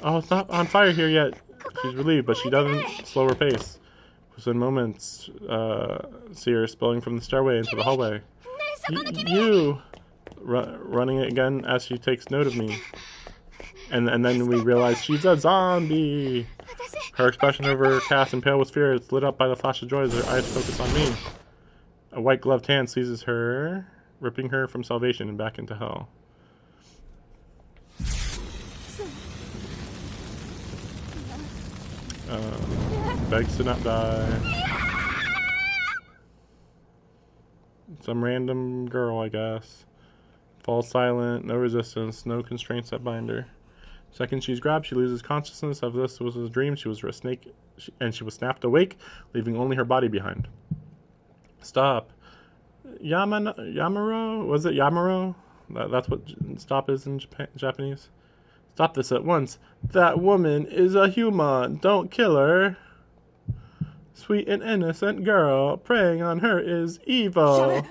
Oh, it's not on fire here yet. She's relieved, but she doesn't slow her pace. Within moments, see her spilling from the stairway into the hallway. You! Running again as she takes note of me. And then we realize she's a zombie! Her expression overcast and pale with fear is lit up by the flash of joy as her eyes focus on me. A white gloved hand seizes her, ripping her from salvation and back into hell. Begs to not die. Some random girl, I guess. Falls silent, no resistance, no constraints that bind her. Second she's grabbed, she loses consciousness of this was a dream. She was a snake, and she was snapped awake, leaving only her body behind. Stop. Yamaro? Was it Yamaro? That's what stop is in Japanese. Stop this at once. That woman is a human. Don't kill her. Sweet and innocent girl. Preying on her is evil.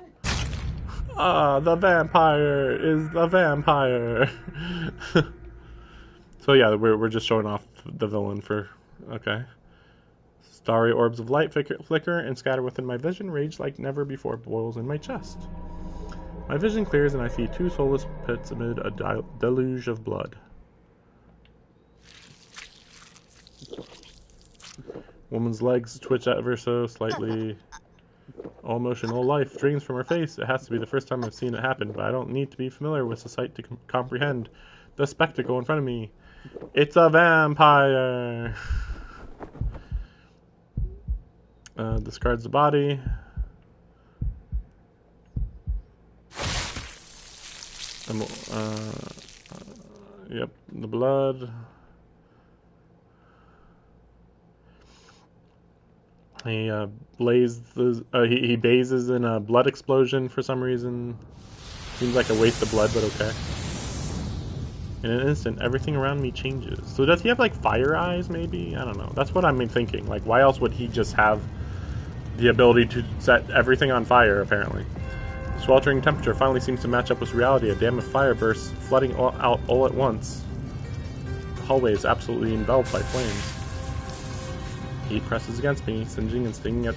Ah, the vampire is the vampire. So yeah, we're just showing off the villain for... Okay. Starry orbs of light flicker and scatter within my vision. Rage like never before boils in my chest. My vision clears and I see two soulless pits amid a deluge of blood. Woman's legs twitch ever so slightly. All motion, all life drains from her face. It has to be the first time I've seen it happen, but I don't need to be familiar with the sight to comprehend the spectacle in front of me. It's a vampire! Discards the body. Yep, the blood. He he bathes in a blood explosion for some reason. Seems like a waste of blood, but okay. In an instant, everything around me changes. So does he have like fire eyes, maybe? I don't know. That's what I'm thinking. Like, why else would he just have the ability to set everything on fire, apparently? The sweltering temperature finally seems to match up with reality. A dam of fire bursts, flooding out all at once. The hallway is absolutely enveloped by flames. Heat presses against me, singeing and stinging at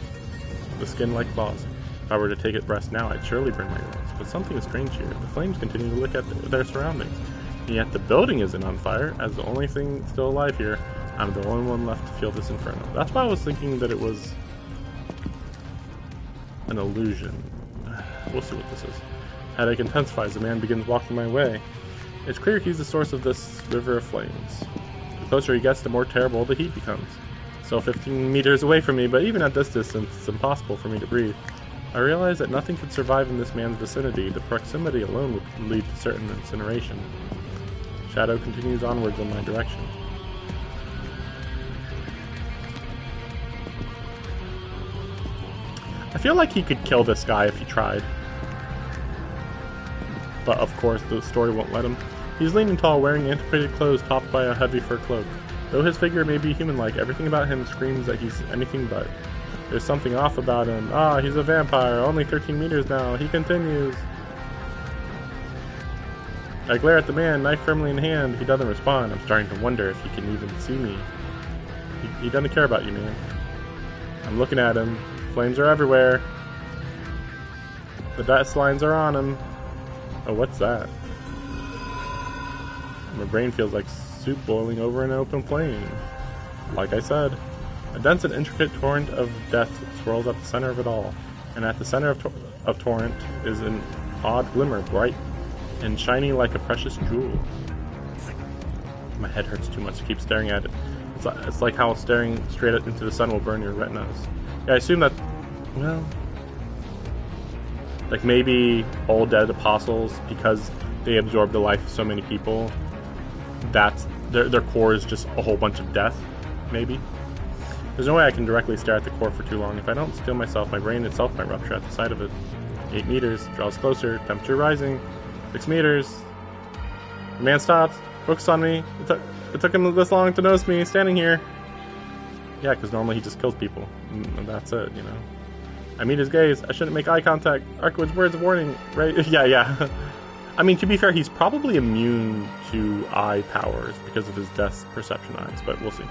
the skin like claws. If I were to take a breath now, I'd surely burn my lungs. But something is strange here. The flames continue to look at their surroundings. And yet the building isn't on fire. As the only thing still alive here, I'm the only one left to feel this inferno. That's why I was thinking that it was an illusion. We'll see what this is. Headache intensifies. The man begins walking my way. It's clear he's the source of this river of flames. The closer he gets, the more terrible the heat becomes. Still 15 meters away from me, but even at this distance, it's impossible for me to breathe. I realize that nothing could survive in this man's vicinity. The proximity alone would lead to certain incineration. Shadow continues onwards in my direction. I feel like he could kill this guy if he tried. But of course, the story won't let him. He's leaning tall, wearing antiquated clothes topped by a heavy fur cloak. Though his figure may be human-like, everything about him screams that he's anything but. There's something off about him. Ah, he's a vampire. Only 13 meters now. He continues. I glare at the man, knife firmly in hand. He doesn't respond. I'm starting to wonder if he can even see me. He doesn't care about you, man. I'm looking at him. Flames are everywhere. The dust lines are on him. Oh, what's that? My brain feels like soup boiling over an open flame. Like I said, a dense and intricate torrent of death swirls at the center of it all. And at the center of torrent is an odd glimmer, bright and shiny like a precious jewel. My head hurts too much to keep staring at it. It's like how staring straight into the sun will burn your retinas. Yeah, I assume that, well, like maybe all dead apostles, because they absorb the life of so many people, that's their core is just a whole bunch of death, maybe. There's no way I can directly stare at the core for too long. If I don't still myself, my brain itself might rupture at the sight of it. 8 meters, draws closer, temperature rising. 6 meters. The man stops, focus on me. It took him this long to notice me standing here. Yeah, because normally he just kills people, and that's it, you know. I meet his gaze. I shouldn't make eye contact. Arkwood's words of warning, right? Yeah. I mean, to be fair, he's probably immune to eye powers because of his death perception eyes, but we'll see.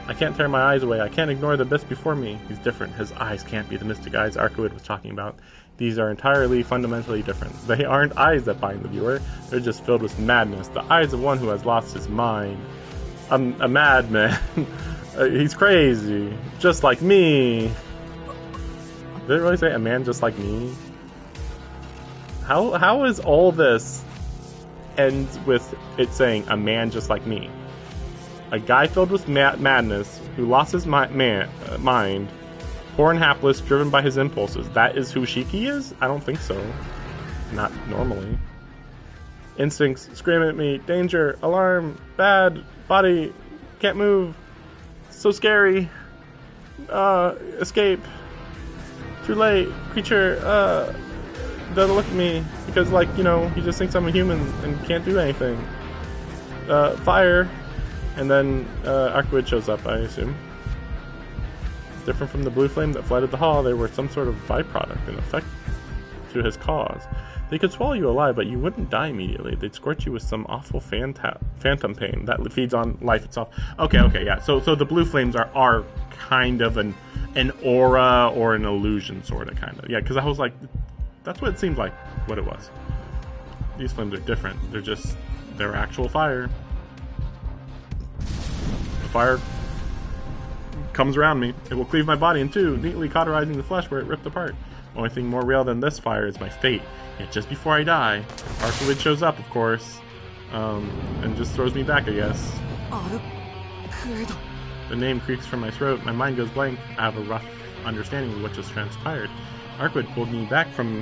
I can't tear my eyes away. I can't ignore the abyss before me. He's different. His eyes can't be the mystic eyes Arkwood was talking about. These are entirely, fundamentally different. They aren't eyes that bind the viewer. They're just filled with madness. The eyes of one who has lost his mind. A madman. He's crazy. Just like me. Did it really say a man just like me? How is all this ends with it saying a man just like me? A guy filled with madness who lost his mind, poor and hapless, driven by his impulses. That is who Shiki is? I don't think so. Not normally. Instincts scream at me. Danger, alarm, bad, body, can't move, so scary, escape, too late, creature, doesn't look at me, because, like, you know, he just thinks I'm a human and can't do anything. Fire, and then, Archwood shows up, I assume. Different from the blue flame that flooded the hall, they were some sort of byproduct, in effect, to his cause. They could swallow you alive, but you wouldn't die immediately. They'd scorch you with some awful phantom pain that feeds on life itself. Okay, yeah. So the blue flames are kind of an aura or an illusion, sort of, kind of. Yeah, because I was like, that's what it seemed like, what it was. These flames are different. They're actual fire. The fire comes around me. It will cleave my body in two, neatly cauterizing the flesh where it ripped apart. Only thing more real than this fire is my fate. Yet just before I die, Archwood shows up, of course, and just throws me back, I guess. The name creaks from my throat. My mind goes blank. I have a rough understanding of what just transpired. Archwood pulled me back from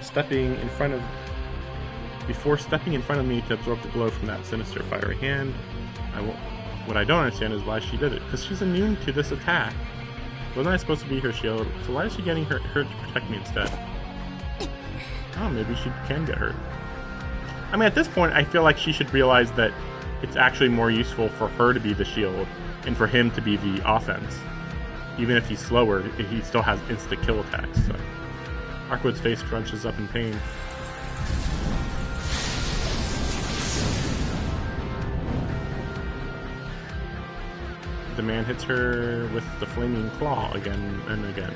before stepping in front of me to absorb the blow from that sinister fiery hand. What I don't understand is why she did it, because she's immune to this attack. Wasn't I supposed to be her shield? So why is she getting hurt to protect me instead? Oh, maybe she can get hurt. I mean, at this point, I feel like she should realize that it's actually more useful for her to be the shield and for him to be the offense. Even if he's slower, he still has insta-kill attacks. So. Archwood's face crunches up in pain. The man hits her with the flaming claw again and again.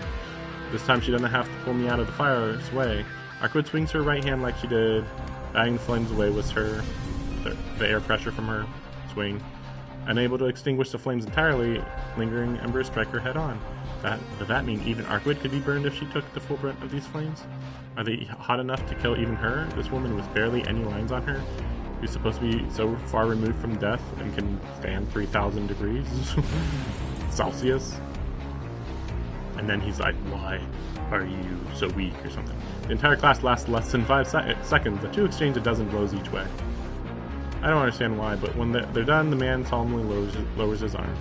This time she doesn't have to pull me out of the fire's way. Archwood swings her right hand like she did, batting the flames away with the air pressure from her swing. Unable to extinguish the flames entirely, lingering embers strike her head on. Does that mean even Archwood could be burned if she took the full brunt of these flames? Are they hot enough to kill even her? This woman with barely any lines on her? Who's supposed to be so far removed from death and can stand 3,000 degrees Celsius? And then he's like, why are you so weak or something? The entire class lasts less than 5 seconds. The two exchange a dozen blows each way. I don't understand why, but when they're done, the man solemnly lowers his arm.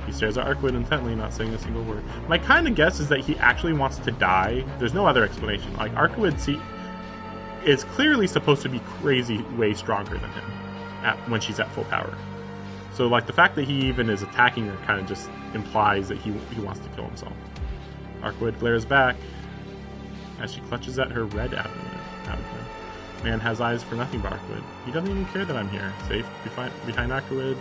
He stares at Archwood intently, not saying a single word. My kind of guess is that he actually wants to die. There's no other explanation. Like, Archwood is clearly supposed to be crazy way stronger than him when she's at full power. So, like, the fact that he even is attacking her kind of just implies that he wants to kill himself. Archwood glares back as she clutches at her red abdomen. Man has eyes for nothing but Archwood. He doesn't even care that I'm here, safe behind Archwood,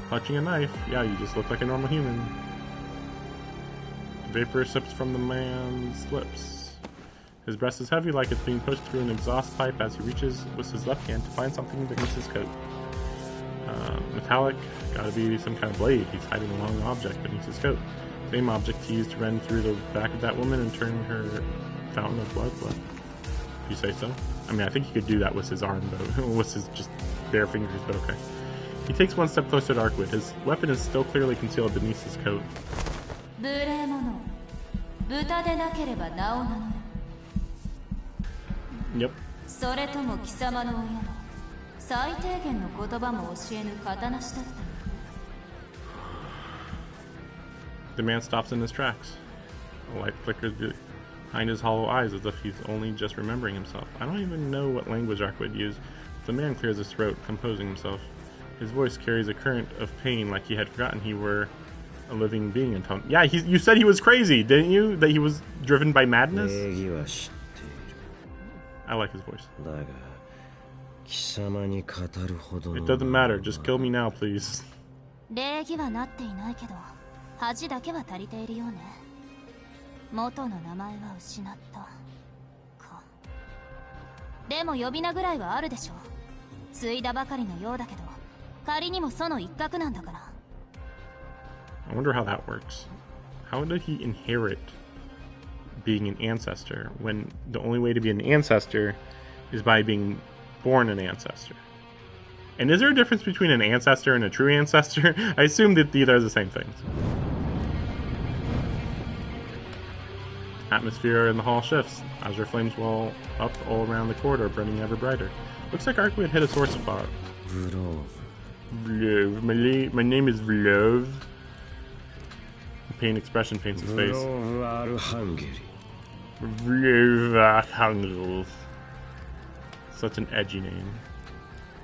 clutching a knife. Yeah, you just look like a normal human. Vapor sips from the man's lips. His breast is heavy, like it's being pushed through an exhaust pipe as he reaches with his left hand to find something beneath his coat. Metallic, gotta be some kind of blade. He's hiding a long object beneath his coat. Same object he used to run through the back of that woman and turn her fountain of blood. If you say so. I mean, I think he could do that with his arm, though. With his just bare fingers, but okay. He takes one step closer to Archwood. His weapon is still clearly concealed beneath his coat. Yep. The man stops in his tracks. A light flickers behind his hollow eyes as if he's only just remembering himself. I don't even know what language Archwood used. The man clears his throat, composing himself. His voice carries a current of pain like he had forgotten he were a living being in tone. Yeah, you said he was crazy, didn't you? That he was driven by madness? I like his voice. It doesn't matter, just kill me now, please. 礼儀はなっていないけど、恥だけは足りているようね。元の名前は失ったか。でも呼び名ぐらいはあるでしょ。継いだばかりのようだけど、仮にもその一角なんだから。I wonder how that works. How did he inherit being an ancestor when the only way to be an ancestor is by being born an ancestor? And is there a difference between an ancestor and a true ancestor? I assume that these are the same things. Atmosphere in the hall shifts. Azure flames well up all around the corridor, burning ever brighter. Looks like Arkwood hit a sore spot. Vlov. My name is Vlov. The pain expression paints his face. Vlov. Such an edgy name.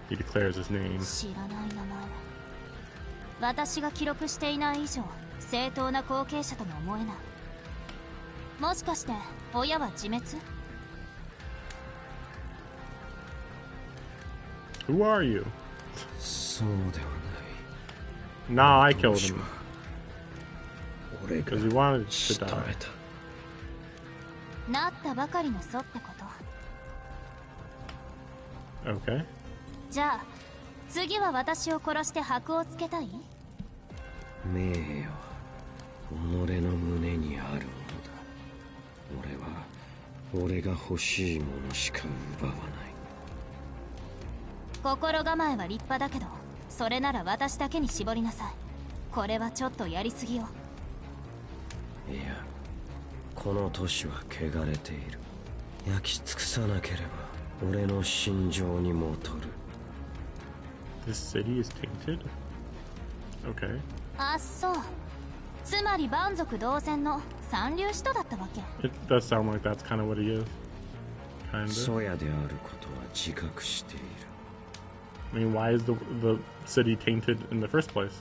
He declares his name. 知らない名前。私が記録していない以上、正当な後継者とも思えない。もしかして親は自滅？ Who are you? そうではない。 Nah, I killed him 俺が because he wanted to 仕留 die. めた。なったばかりの祖ってこと。 Okay. じゃあ次は私を殺して箔をつけたい？名誉は己の胸にあるものだ。俺は俺が欲しいものしか奪わない。心構えは立派だけど、それなら私だけに絞りなさい。これはちょっとやりすぎよ。いや、この都市は汚れている。焼き尽くさなければ俺の心情に戻る。This city is tainted? Okay. あ、そう。つまり蛮族同然の三流使徒だったわけ。 It does sound like that's kind of what he is. Kind ソ of. ヤであることは自覚している。 I mean, why is the city tainted in the first place?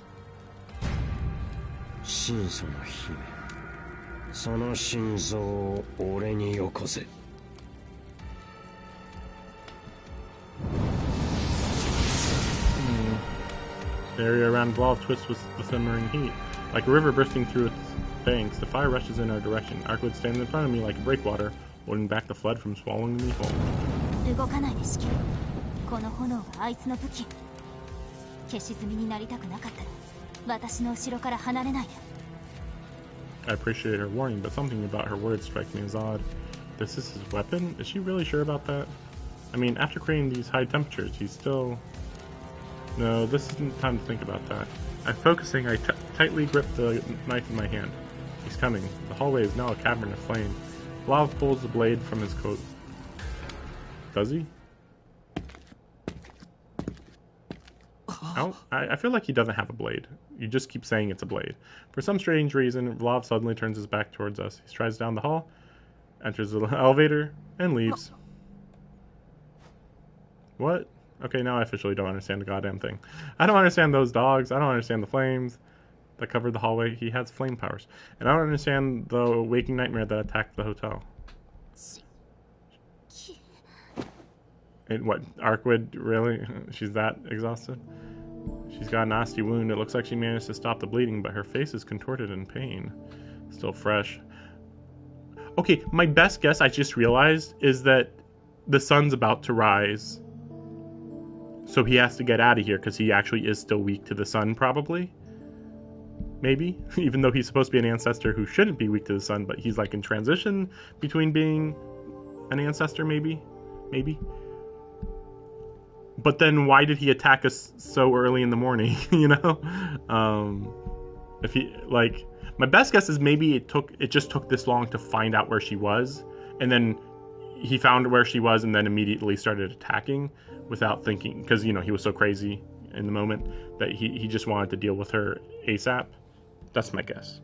神祖の姫、その心臓を俺によこせ。The area around Vlov twists with the simmering heat. Like a river bursting through its banks, the fire rushes in our direction. Arkwood stands in front of me like a breakwater, holding back the flood from swallowing me whole. 動かないで式。この炎があいつの武器。消し済みになりたくなかったら、私の後ろから離れないで。 I appreciate her warning, but something about her words strikes me as odd. This is his weapon? Is she really sure about that? I mean, after creating these high temperatures, he's still... No, this isn't the time to think about that. I'm focusing, I tightly grip the knife in my hand. He's coming. The hallway is now a cavern of flame. Vlov pulls the blade from his coat. Does he? I feel like he doesn't have a blade. You just keep saying it's a blade. For some strange reason, Vlov suddenly turns his back towards us. He strides down the hall, enters the elevator, and leaves. What? Okay, now I officially don't understand the goddamn thing. I don't understand those dogs. I don't understand the flames that covered the hallway. He has flame powers. And I don't understand the waking nightmare that attacked the hotel. And what, Arkwood, really? She's that exhausted? She's got a nasty wound. It looks like she managed to stop the bleeding, but her face is contorted in pain. Still fresh. Okay, my best guess, I just realized, is that the sun's about to rise. So he has to get out of here because he actually is still weak to the sun, probably. Maybe. Even though he's supposed to be an ancestor who shouldn't be weak to the sun, but he's like in transition between being an ancestor, maybe? Maybe. But then why did he attack us so early in the morning, you know? If he, like, my best guess is maybe it just took this long to find out where she was, and then he found where she was and then immediately started attacking without thinking, because, you know, he was so crazy in the moment that he just wanted to deal with her ASAP. That's my guess.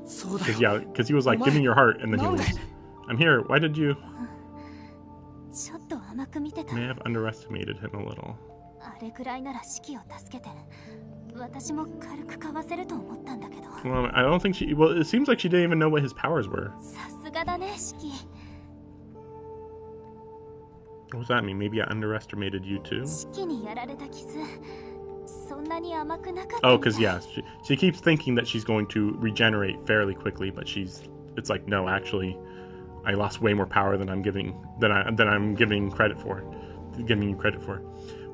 Because he was like, give me your heart, and then he was, I'm here, why did you... ちょっと甘く見てた。 May have underestimated him a little. あれくらいなら式を助けて、私も軽くかわせると思ったんだけど。 Well, I don't think she... Well, it seems like she didn't even know what his powers were. さすがだね、式。 What does that mean? Maybe I underestimated you too? 式にやられた傷、そんなに甘くなかった。 Oh, because yeah, she keeps thinking that she's going to regenerate fairly quickly, but it's like, no, actually, I lost way more power than I'm giving credit for. Giving you credit for.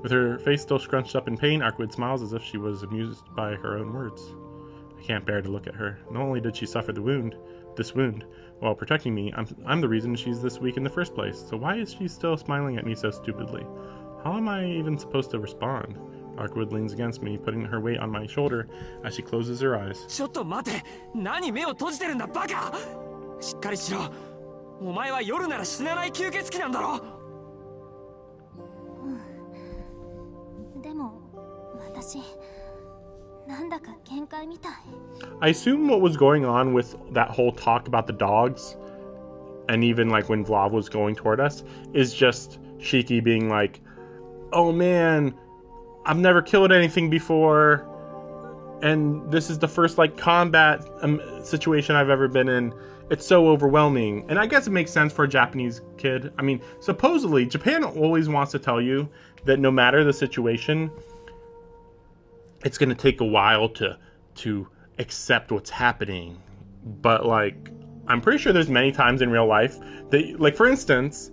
With her face still scrunched up in pain, Arkwood smiles as if she was amused by her own words. I can't bear to look at her. Not only did she suffer this wound, while protecting me, I'm the reason she's this weak in the first place. So why is she still smiling at me so stupidly? How am I even supposed to respond? Arkwood leans against me, putting her weight on my shoulder as she closes her eyes. ちょっと待て、何目を閉じてるんだバカ。しっかりしろ。お前は夜なら死なない吸血鬼なんだろ。でも私なんだか限界みたい。 I assume what was going on with that whole talk about the dogs, and even like when Vlav was going toward us, is just Shiki being like, oh man, I've never killed anything before, and this is the first like combat situation I've ever been in. It's so overwhelming. And I guess it makes sense for a Japanese kid. I mean, supposedly Japan always wants to tell you that no matter the situation, it's going to take a while to accept what's happening. But like, I'm pretty sure there's many times in real life that, like, for instance,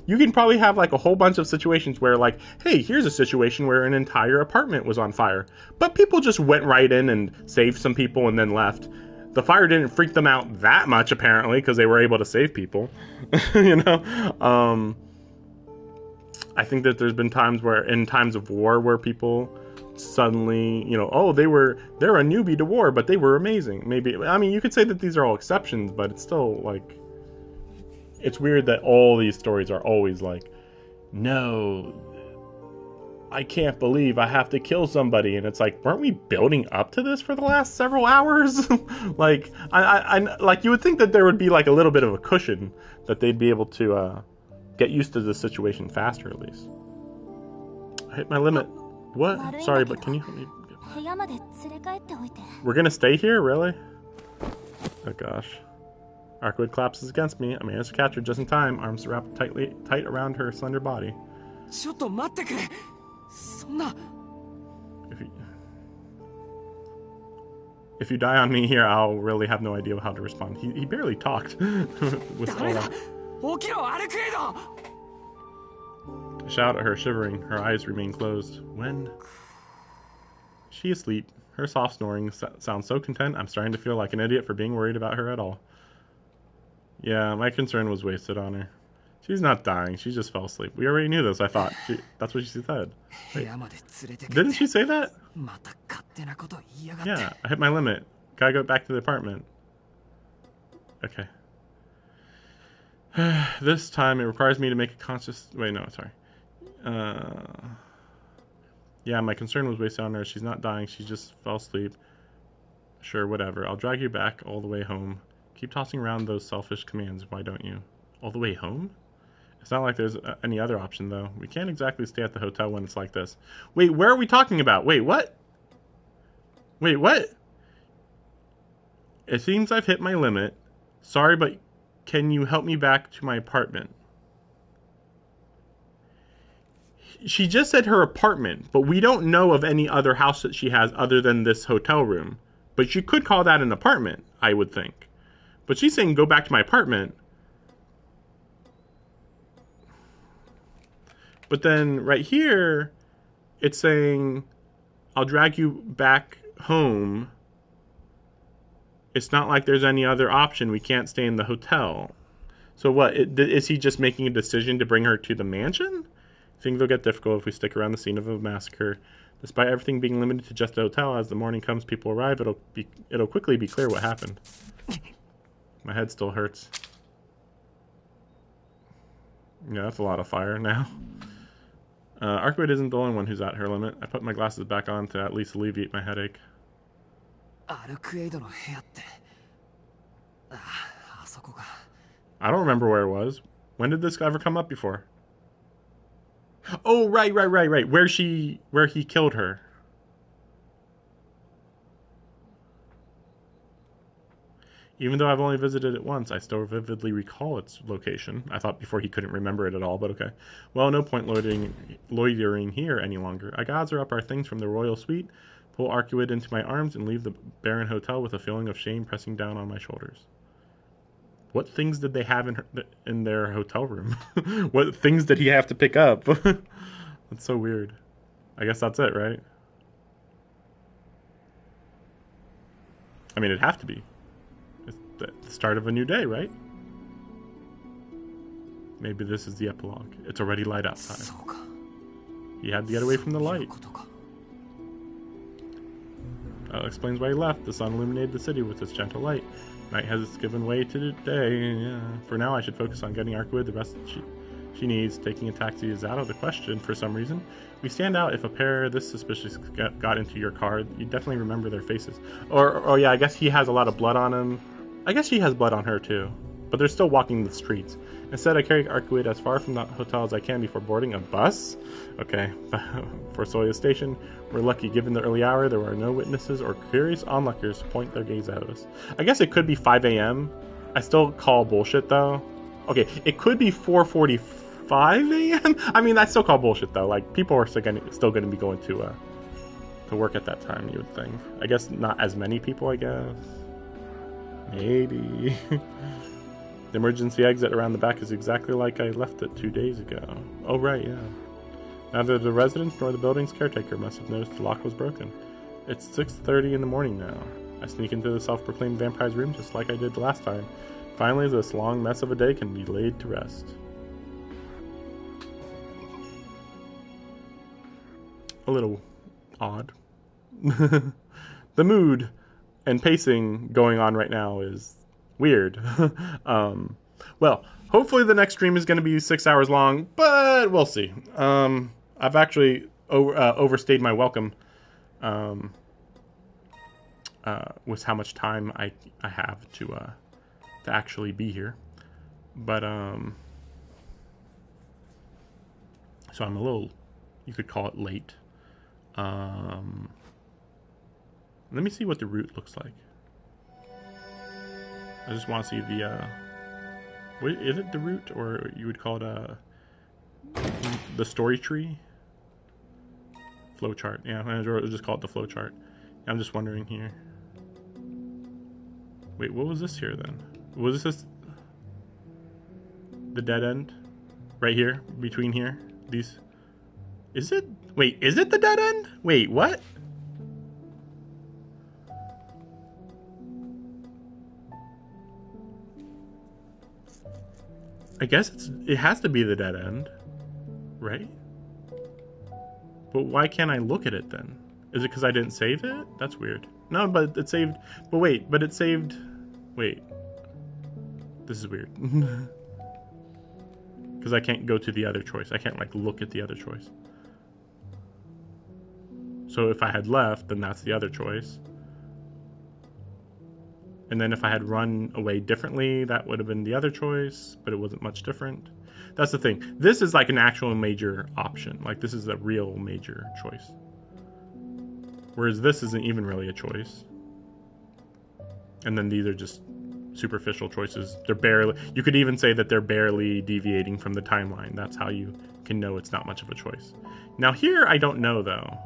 you can probably have like a whole bunch of situations where like, hey, here's a situation where an entire apartment was on fire, but people just went right in and saved some people and then left. The fire didn't freak them out that much, apparently, because they were able to save people. You know, I think that there's been times where, in times of war, where people suddenly, you know, oh, they're a newbie to war, but they were amazing. Maybe, I mean, you could say that these are all exceptions, but it's still like, it's weird that all these stories are always like, no, I can't believe I have to kill somebody. And it's like, weren't we building up to this for the last several hours? Like, I like, you would think that there would be like a little bit of a cushion that they'd be able to get used to the situation faster, at least. I hit my limit. What? Sorry, but can you help me? We're gonna stay here? Really? Oh gosh. Arkwood collapses against me. I managed to catch her just in time, arms wrapped tight around her slender body. If you die on me here, I'll really have no idea how to respond. He barely talked. With all that. I shout at her, shivering. Her eyes remain closed. When? She is asleep. Her soft snoring sounds so content, I'm starting to feel like an idiot for being worried about her at all. Yeah, my concern was wasted on her. She's not dying. She just fell asleep. We already knew this, I thought. That's what she said. Wait, didn't she say that? Yeah, I hit my limit. Gotta go back to the apartment. Okay. This time it requires me to make a conscious... Wait, no, sorry. Yeah, my concern was wasted on her. She's not dying. She just fell asleep. Sure, whatever. I'll drag you back all the way home. Keep tossing around those selfish commands. Why don't you? All the way home? It's not like there's any other option, though. We can't exactly stay at the hotel when it's like this. Wait, where are we talking about? Wait, what? Wait, what? It seems I've hit my limit. Sorry, but can you help me back to my apartment? She just said her apartment, but we don't know of any other house that she has other than this hotel room. But you could call that an apartment, I would think. But she's saying go back to my apartment. But then right here, it's saying, I'll drag you back home. It's not like there's any other option. We can't stay in the hotel. So what, is he just making a decision to bring her to the mansion? Things will get difficult if we stick around the scene of a massacre. Despite everything being limited to just a hotel, as the morning comes, people arrive, it'll quickly be clear what happened. My head still hurts. Yeah, that's a lot of fire now. Arkwood isn't the only one who's at her limit. I put my glasses back on to at least alleviate my headache. I don't remember where it was. When did this ever come up before? Oh, right. Where he killed her. Even though I've only visited it once, I still vividly recall its location. I thought before he couldn't remember it at all, but okay. Well, no point loitering here any longer. I gather up our things from the royal suite, pull Arkwood into my arms, and leave the barren hotel with a feeling of shame pressing down on my shoulders. What things did they have in their hotel room? What things did he have to pick up? That's so weird. I guess that's it, right? I mean, it'd have to be. It's the start of a new day, right? Maybe this is the epilogue. It's already light outside. He had to get away from the light. Explains why he left. The sun illuminated the city with its gentle light. Night has given way to day. Yeah. For now, I should focus on getting Arkwood the rest she needs. Taking a taxi is out of the question for some reason. We stand out if a pair this suspicious got into your car. You definitely remember their faces. Or yeah, I guess he has a lot of blood on him. I guess she has blood on her too. But they're still walking the streets. Instead, I carry Arkwood as far from the hotel as I can before boarding a bus. Okay, for Soya Station. We're lucky. Given the early hour, there were no witnesses or curious onlookers to point their gaze at us. I guess it could be 5 a.m. I still call bullshit, though. Okay, it could be 4:45 a.m. I mean, I still call bullshit, though. Like, people are still going to be going to work at that time, you would think. I guess not as many people, I guess. Maybe. The emergency exit around the back is exactly like I left it 2 days ago. Oh, right, yeah. Neither the residents nor the building's caretaker must have noticed the lock was broken. It's 6:30 in the morning now. I sneak into the self-proclaimed vampire's room just like I did the last time. Finally, this long mess of a day can be laid to rest. A little odd. The mood and pacing going on right now is weird. Well, hopefully the next stream is going to be 6 hours long, but we'll see. I've actually overstayed my welcome with how much time I have to actually be here. But so I'm a little, you could call it late. Let me see what the route looks like. I just want to see the wait, is it the route, or you would call it the story tree? Flowchart. Yeah, I'll just call it the flowchart. I'm just wondering here. Wait, what was this here then? Was this the dead end? Right here? Between here? These? Is it? Wait, is it the dead end? Wait, what? I guess it has to be the dead end, right? But why can't I look at it then? Is it because I didn't save it? That's weird. No, but it saved. But wait, but it saved. Wait. This is weird. Because I can't go to the other choice. I can't, like, look at the other choice. So if I had left, then that's the other choice. And then if I had run away differently, that would have been the other choice, but it wasn't much different. That's the thing. This is like an actual major option. Like, this is a real major choice. Whereas this isn't even really a choice. And then these are just superficial choices. They're barely, you could even say that they're barely deviating from the timeline. That's how you can know it's not much of a choice. Now here, I don't know though,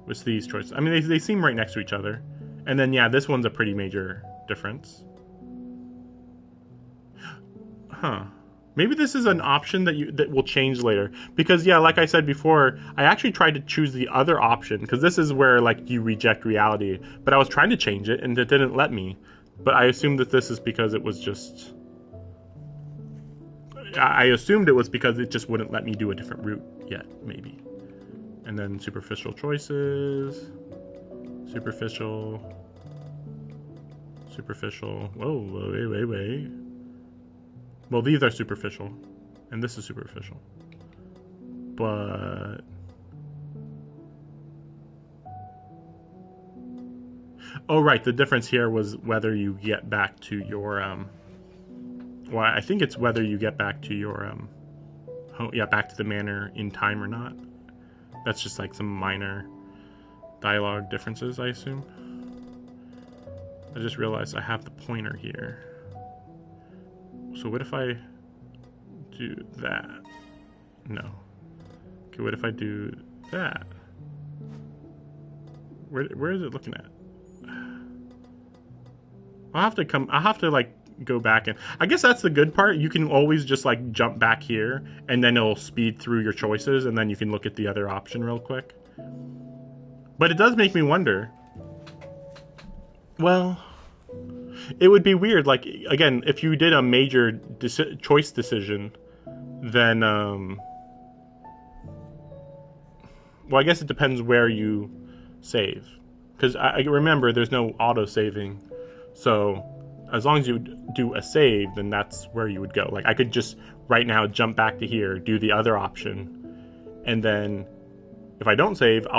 with these choices. I mean, they seem right next to each other. And then, yeah, this one's a pretty major difference. Huh. Maybe this is an option that will change later. Because, yeah, like I said before, I actually tried to choose the other option. Because this is where, like, you reject reality. But I was trying to change it, and it didn't let me. But I assumed that this is because it was just... I assumed it was because it just wouldn't let me do a different route yet, maybe. And then superficial choices... Superficial. Whoa, wait. Well, these are superficial. And this is superficial. But... Oh, right. The difference here was whether you get back to your... Well, I think it's whether you get back to your... back to the manor in time or not. That's just like some minor... dialogue differences, I assume. I just realized I have the pointer here. So what if I do that? No. Okay, what if I do that? Where is it looking at? I'll have to like go back, and I guess that's the good part. You can always just like jump back here, and then it'll speed through your choices, and then you can look at the other option real quick. But it does make me wonder. Well, it would be weird. Like, again, if you did a major choice decision, then Well, I guess it depends where you save. Because I remember there's no auto-saving. So as long as you do a save, then that's where you would go. Like, I could just right now jump back to here, do the other option, and then if I don't save, it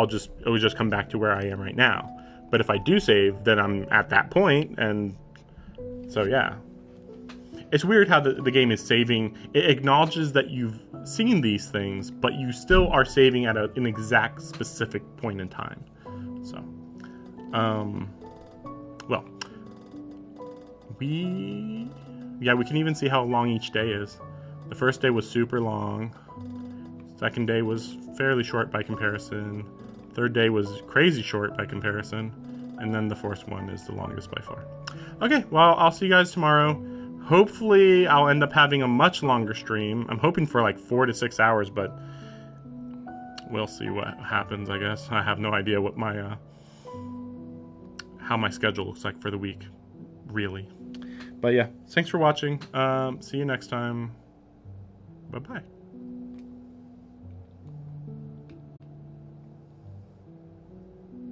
would just come back to where I am right now. But if I do save, then I'm at that point, and so yeah. It's weird how the game is saving. It acknowledges that you've seen these things, but you still are saving at an exact specific point in time. So, well, we can even see how long each day is. The first day was super long. Second day was fairly short by comparison. Third day was crazy short by comparison. And then the fourth one is the longest by far. Okay, well, I'll see you guys tomorrow. Hopefully, I'll end up having a much longer stream. I'm hoping for like 4 to 6 hours, but we'll see what happens, I guess. I have no idea what my how my schedule looks like for the week, really. But yeah, thanks for watching. See you next time. Bye-bye.